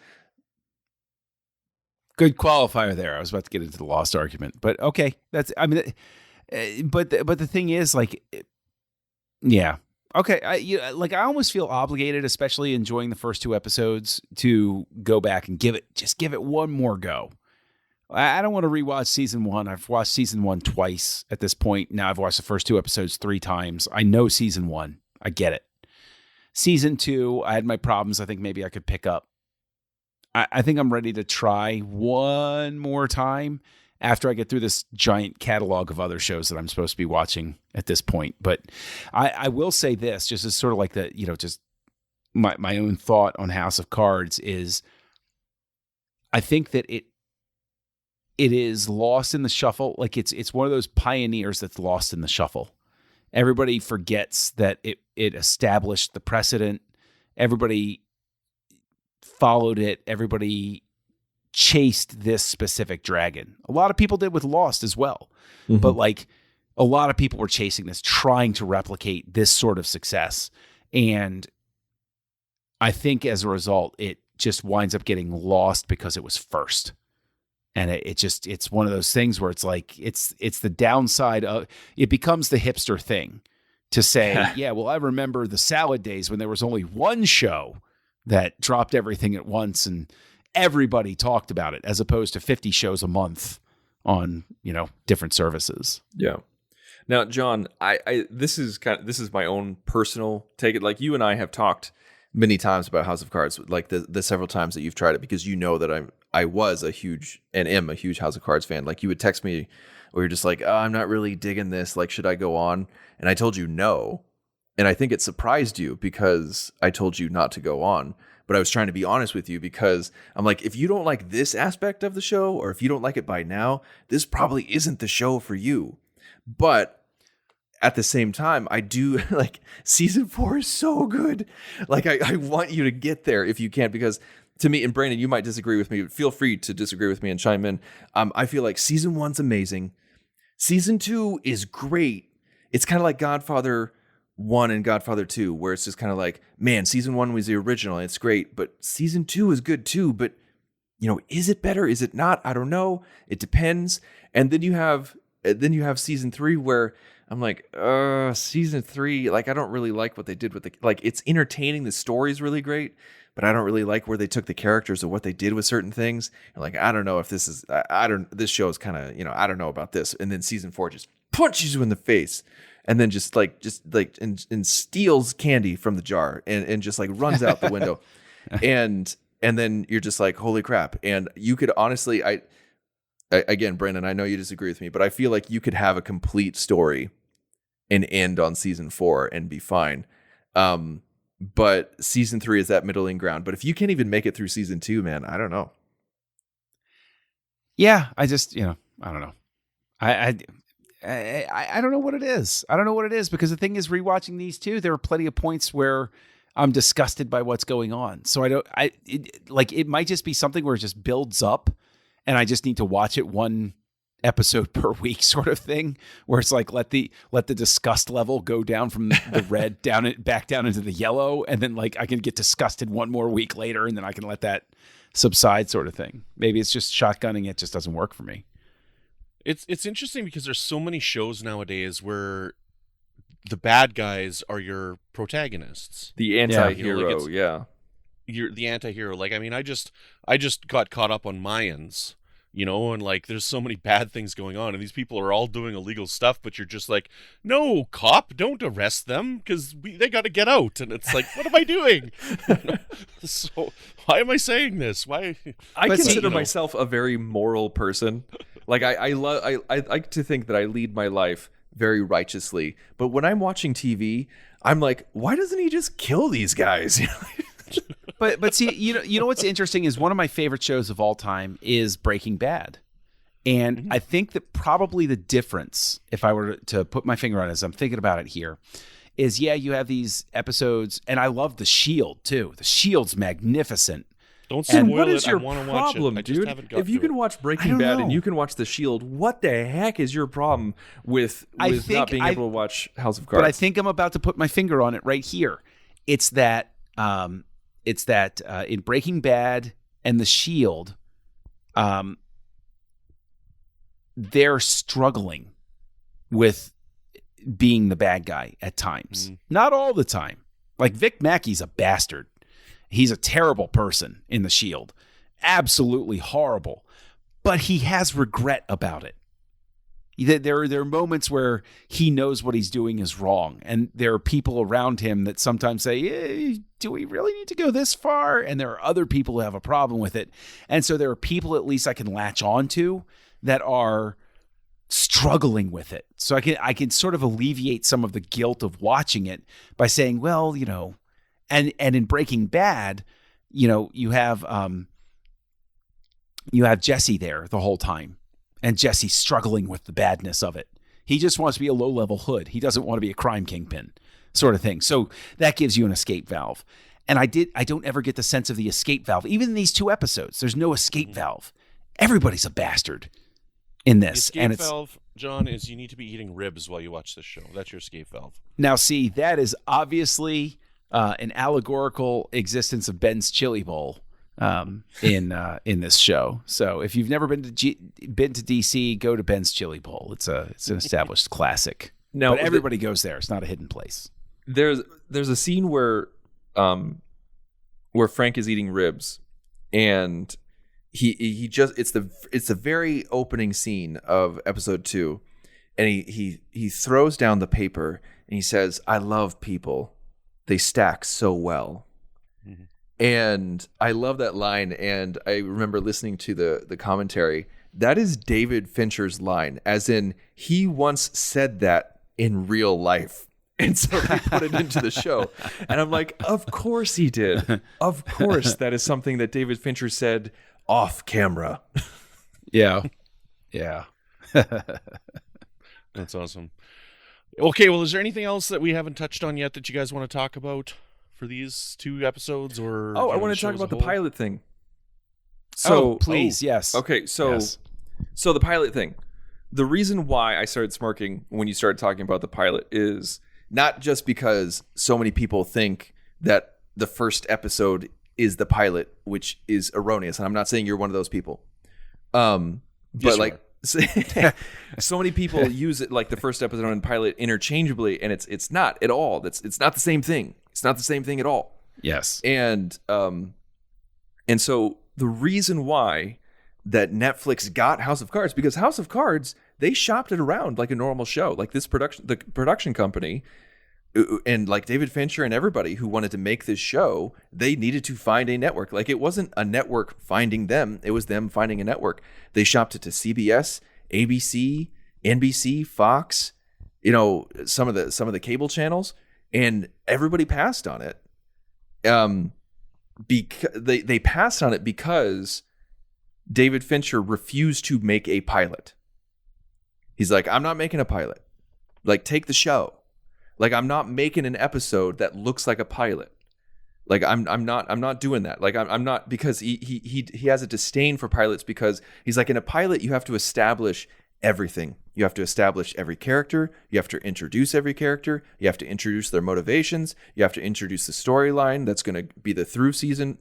Good qualifier there. I was about to get into the Lost argument, but okay. But the thing is, like, yeah. Okay. I almost feel obligated, especially enjoying the first 2 episodes, to go back and give it one more go. I don't want to rewatch season 1. I've watched season 1 twice at this point. Now I've watched the first 2 episodes 3 times. I know season 1. I get it. Season 2, I had my problems. I think maybe I could pick up. I think I'm ready to try one more time after I get through this giant catalog of other shows that I'm supposed to be watching at this point. But I will say this, just as sort of like the, you know, just my own thought on House of Cards is, I think that it is lost in the shuffle. Like it's one of those pioneers that's lost in the shuffle. Everybody forgets that it established the precedent. Everybody followed it. Everybody chased this specific dragon. A lot of people did with Lost as well. Mm-hmm. But like a lot of people were chasing this, trying to replicate this sort of success. And I think as a result, it just winds up getting lost because it was first. And it's one of those things where it's like, it's the downside of it becomes the hipster thing to say, yeah, well, I remember the salad days when there was only one show that dropped everything at once and everybody talked about it, as opposed to 50 shows a month on, you know, different services. Yeah. Now, John, this is my own personal take. It like you and I have talked many times about House of Cards, like the several times that you've tried it, because you know that I was a huge and am a huge House of Cards fan. Like you would text me where you're just like, oh, I'm not really digging this. Like, should I go on? And I told you no. And I think it surprised you because I told you not to go on. But I was trying to be honest with you because I'm like, if you don't like this aspect of the show, or if you don't like it by now, this probably isn't the show for you. But at the same time, I do like season 4 is so good. Like I want you to get there if you can, because to me, and Brandon, you might disagree with me, but feel free to disagree with me and chime in. I feel like season 1's amazing. Season 2 is great. It's kind of like Godfather 1 and Godfather 2, where it's just kind of like, man, season 1 was the original and it's great, but season 2 is good too. But, you know, is it better? Is it not? I don't know. It depends. And then you have season 3 where I'm like, season 3, like, I don't really like what they did with like, it's entertaining. The story's really great, but I don't really like where they took the characters or what they did with certain things. And like, I don't know if this is, this show is kind of, you know, I don't know about this. And then season 4 just punches you in the face. And then just and steals candy from the jar and just like runs out the window. and then you're just like, holy crap. And you could honestly, again, Brandon, I know you disagree with me, but I feel like you could have a complete story and end on season 4 and be fine. But season 3 is that middling ground. But if you can't even make it through season 2, man, I don't know. Yeah, I just, I don't know. I don't know what it is. I don't know what it is, because the thing is, rewatching these two, there are plenty of points where I'm disgusted by what's going on. So it might just be something where it just builds up and I just need to watch it one episode per week sort of thing, where it's like, let the disgust level go down from the red back down into the yellow. And then like I can get disgusted one more week later and then I can let that subside sort of thing. Maybe it's just shotgunning. It just doesn't work for me. It's interesting because there's so many shows nowadays where the bad guys are your protagonists. The anti-hero, You're the anti-hero. Like, I mean, I just got caught up on Mayans, and like there's so many bad things going on and these people are all doing illegal stuff, but you're just like, no, cop, don't arrest them because they got to get out. And it's like, what am I doing? So why am I saying this? Why? I consider myself a very moral person. Like I like to think that I lead my life very righteously, but when I'm watching TV, I'm like, why doesn't he just kill these guys? But see, you know what's interesting is one of my favorite shows of all time is Breaking Bad. And I think that probably the difference, if I were to put my finger on it as I'm thinking about it here, is you have these episodes, and I love The Shield too. The Shield's magnificent. Don't spoil and what it. is your I want to problem, watch it. dude? If you can watch Breaking Bad and you can watch The Shield, what the heck is your problem with not being able to watch House of Cards? But I think I'm about to put my finger on it right here. It's that in Breaking Bad and The Shield, they're struggling with being the bad guy at times. Not all the time. Like Vic Mackey's a bastard. He's a terrible person in The Shield. Absolutely horrible. But he has regret about it. There are moments where he knows what he's doing is wrong. And there are people around him that sometimes say, hey, do we really need to go this far? And there are other people who have a problem with it. And so there are people at least I can latch on to that are struggling with it. So I can sort of alleviate some of the guilt of watching it by saying, well, and in Breaking Bad, you have Jesse there the whole time, and Jesse's struggling with the badness of it. He just wants to be a low-level hood. He doesn't want to be a crime kingpin, sort of thing. So that gives you an escape valve. And I don't ever get the sense of the escape valve. Even in these two episodes, there's no escape valve. Everybody's a bastard in this. The escape valve, John, is you need to be eating ribs while you watch this show. That's your escape valve. Now, see, that is obviously an allegorical existence of Ben's Chili Bowl in this show. So if you've never been to DC, go to Ben's Chili Bowl. It's an established classic. Now, but everybody goes there. It's not a hidden place. There's a scene where Frank is eating ribs, and he just it's the very opening scene of episode 2, and he throws down the paper and he says, "I love people. They stack so well." Mm-hmm. And I love that line, and I remember listening to the commentary. That is David Fincher's line, as in he once said that in real life. And so they put it into the show. And I'm like, of course he did. Of course that is something that David Fincher said off camera. Yeah. Yeah. That's awesome. Okay, well, is there anything else that we haven't touched on yet that you guys want to talk about for these 2 episodes? Or I want to talk about the pilot thing. So, please, yes. Okay, so the pilot thing. The reason why I started smirking when you started talking about the pilot is not just because so many people think that the first episode is the pilot, which is erroneous, and I'm not saying you're one of those people. But like so many people use it like the first episode and pilot interchangeably, and it's not at all. It's not the same thing. It's not the same thing at all. Yes. And so the reason why that Netflix got House of Cards, because House of Cards, they shopped it around like a normal show, like the production company, and like David Fincher and everybody who wanted to make this show, they needed to find a network. Like it wasn't a network finding them, it was them finding a network. They shopped it to CBS, ABC, NBC, Fox, some of the cable channels, and everybody passed on it. Because they passed on it because David Fincher refused to make a pilot. He's like, I'm not making a pilot. Like, take the show. Like, I'm not making an episode that looks like a pilot. Like, I'm not doing that. Like, I'm not, because he has a disdain for pilots, because he's like, in a pilot you have to establish everything. You have to establish every character. You have to introduce every character. You have to introduce their motivations. You have to introduce the storyline that's going to be the through season,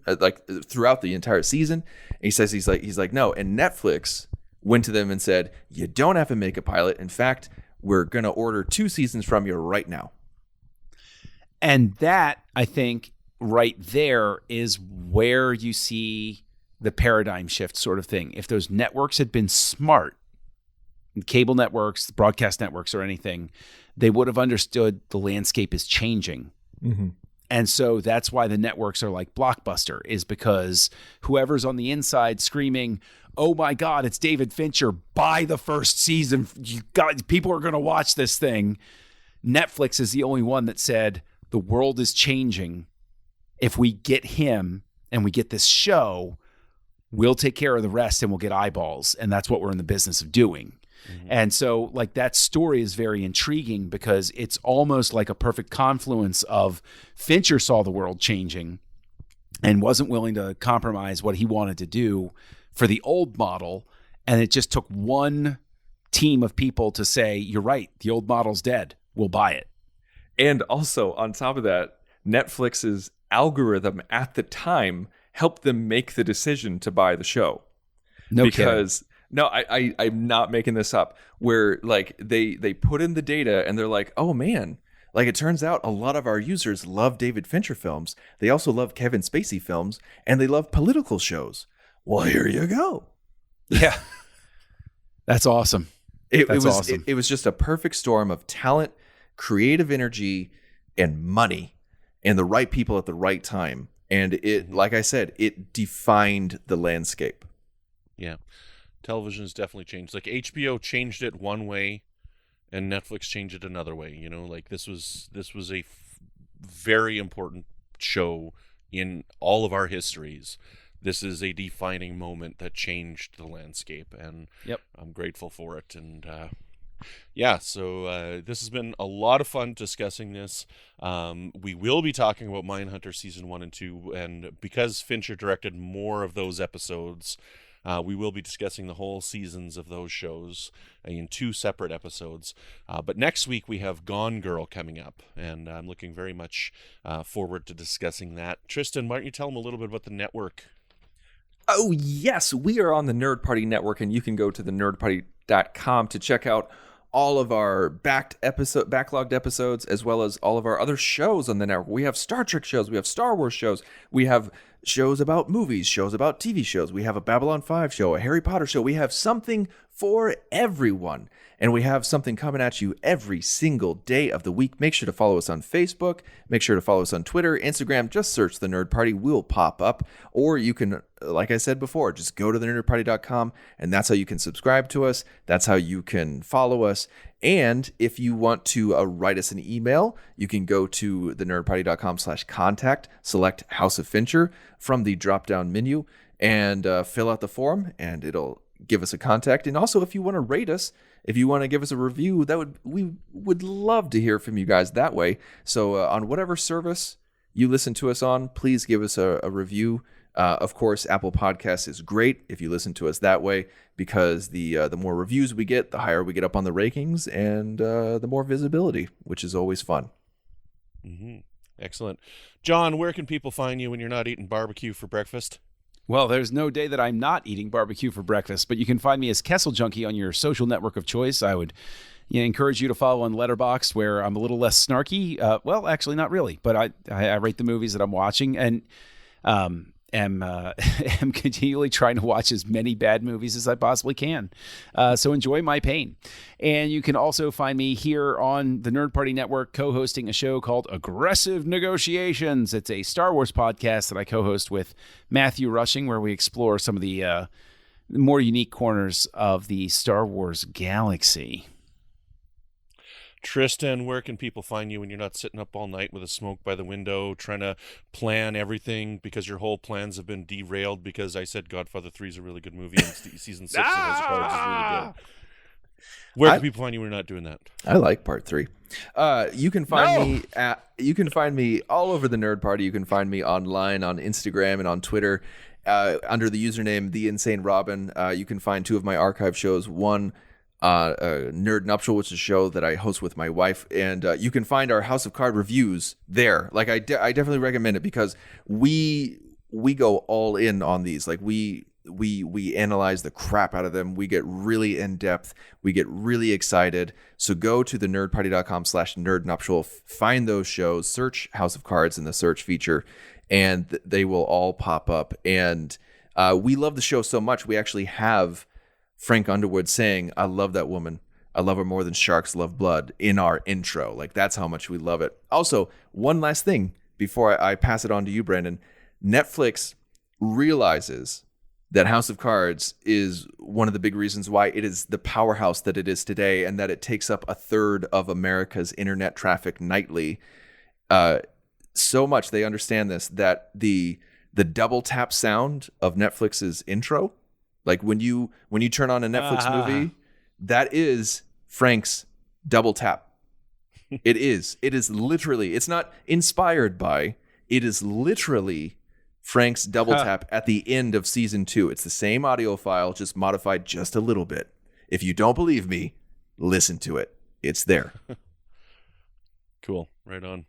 throughout the entire season. And he says, he's like, no. And Netflix went to them and said, you don't have to make a pilot. In fact, we're going to order 2 seasons from you right now. And that, I think, right there is where you see the paradigm shift sort of thing. If those networks had been smart, cable networks, the broadcast networks, or anything, they would have understood the landscape is changing. Mm-hmm. And so that's why the networks are like Blockbuster, is because whoever's on the inside screaming, oh my God, it's David Fincher, buy the first season, people are going to watch this thing. Netflix is the only one that said, the world is changing. If we get him and we get this show, we'll take care of the rest and we'll get eyeballs. And that's what we're in the business of doing. Mm-hmm. And so, like, that story is very intriguing because it's almost like a perfect confluence of Fincher saw the world changing and wasn't willing to compromise what he wanted to do for the old model. And it just took one team of people to say, you're right, the old model's dead. We'll buy it. And also, on top of that, Netflix's algorithm at the time helped them make the decision to buy the show. Because I'm not making this up. Where, like, they put in the data and they're like, oh man, like, it turns out a lot of our users love David Fincher films. They also love Kevin Spacey films, and they love political shows. Well, here you go. Yeah, that's awesome. It was just a perfect storm of talent, creative energy, and money, and the right people at the right time. And it, like I said, it defined the landscape. Yeah. Television has definitely changed. Like, HBO changed it one way and Netflix changed it another way. Like, this was a very important show in all of our histories. This is a defining moment that changed the landscape, and yep, I'm grateful for it. And so this has been a lot of fun discussing this. We will be talking about Mindhunter season 1 and 2, and because Fincher directed more of those episodes, we will be discussing the whole seasons of those shows in 2 separate episodes. But next week we have Gone Girl coming up, and I'm looking very much forward to discussing that. Tristan, why don't you tell them a little bit about the network? Oh, yes. We are on the Nerd Party Network, and you can go to thenerdparty.com to check out all of our backlogged episodes, as well as all of our other shows on the network. We have Star Trek shows. We have Star Wars shows. We have shows about movies, shows about TV shows. We have a Babylon 5 show, a Harry Potter show. We have something for everyone. And we have something coming at you every single day of the week. Make sure to follow us on Facebook. Make sure to follow us on Twitter, Instagram. Just search The Nerd Party. We'll pop up. Or you can, like I said before, just go to thenerdparty.com, and that's how you can subscribe to us. That's how you can follow us. And if you want to write us an email, you can go to thenerdparty.com/contact, select House of Fincher from the drop-down menu, and fill out the form, and it'll give us a contact. And also, if you want to rate us, if you want to give us a review, we would love to hear from you guys that way. So on whatever service you listen to us on, please give us a review. Of course, Apple Podcasts is great if you listen to us that way, because the more reviews we get, the higher we get up on the rankings, and the more visibility, which is always fun. Mm-hmm. Excellent. John, where can people find you when you're not eating barbecue for breakfast? Well, there's no day that I'm not eating barbecue for breakfast, but you can find me as Kessel Junkie on your social network of choice. I would encourage you to follow on Letterboxd, where I'm a little less snarky. Well, actually, not really, but I rate the movies that I'm watching, and am continually trying to watch as many bad movies as I possibly can. So enjoy my pain. And you can also find me here on the Nerd Party Network co-hosting a show called Aggressive Negotiations. It's a Star Wars podcast that I co-host with Matthew Rushing, where we explore some of the more unique corners of the Star Wars galaxy. Tristan, where can people find you when you're not sitting up all night with a smoke by the window trying to plan everything because your whole plans have been derailed because I said Godfather 3 is a really good movie and season 6 of House of Cards is really good? Where can people find you when you're not doing that? I like part 3. You can find me all over the Nerd Party. You can find me online on Instagram and on Twitter under the username The Insane Robin. You can find 2 of my archive shows. One, Nerd Nuptial, which is a show that I host with my wife, and you can find our House of Card reviews there. Like I definitely recommend it because we go all in on these. Like we analyze the crap out of them. We get really in depth. We get really excited. So go to thenerdparty.com/nerdnuptial, find those shows, search House of Cards in the search feature, and they will all pop up. And we love the show so much, we actually have Frank Underwood saying, "I love that woman. I love her more than sharks love blood," in our intro. Like, that's how much we love it. Also, one last thing before I pass it on to you, Brandon. Netflix realizes that House of Cards is one of the big reasons why it is the powerhouse that it is today, and that it takes up 1/3 of America's internet traffic nightly. So much they understand this, that the double tap sound of Netflix's intro, like when you turn on a Netflix movie, that is Frank's double tap. It is literally, it's not inspired by, it is literally Frank's double tap at the end of season 2. It's the same audio file, just modified just a little bit. If you don't believe me, listen to it. It's there. Cool. Right on.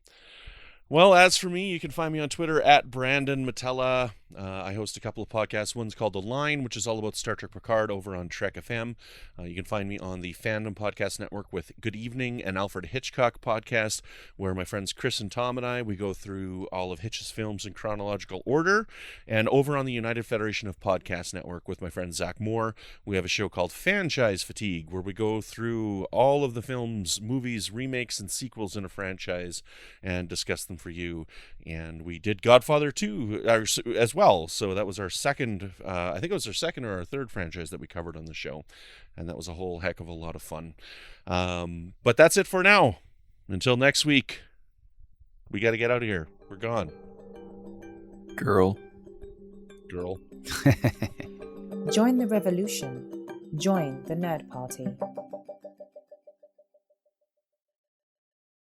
Well, as for me, you can find me on Twitter at Brandon Matella. I host a couple of podcasts. One's called The Line, which is all about Star Trek Picard over on Trek FM. You can find me on the Fandom Podcast Network with Good Evening and Alfred Hitchcock podcast, where my friends Chris and Tom and I, we go through all of Hitch's films in chronological order. And over on the United Federation of Podcast Network with my friend Zach Moore, we have a show called Franchise Fatigue, where we go through all of the films, movies, remakes, and sequels in a franchise and discuss them for you. And we did Godfather 2 as well. So that was our second, I think it was our second or our third franchise that we covered on the show. And that was a whole heck of a lot of fun. But that's it for now. Until next week, we got to get out of here. We're gone. Girl. Join the revolution. Join the Nerd Party.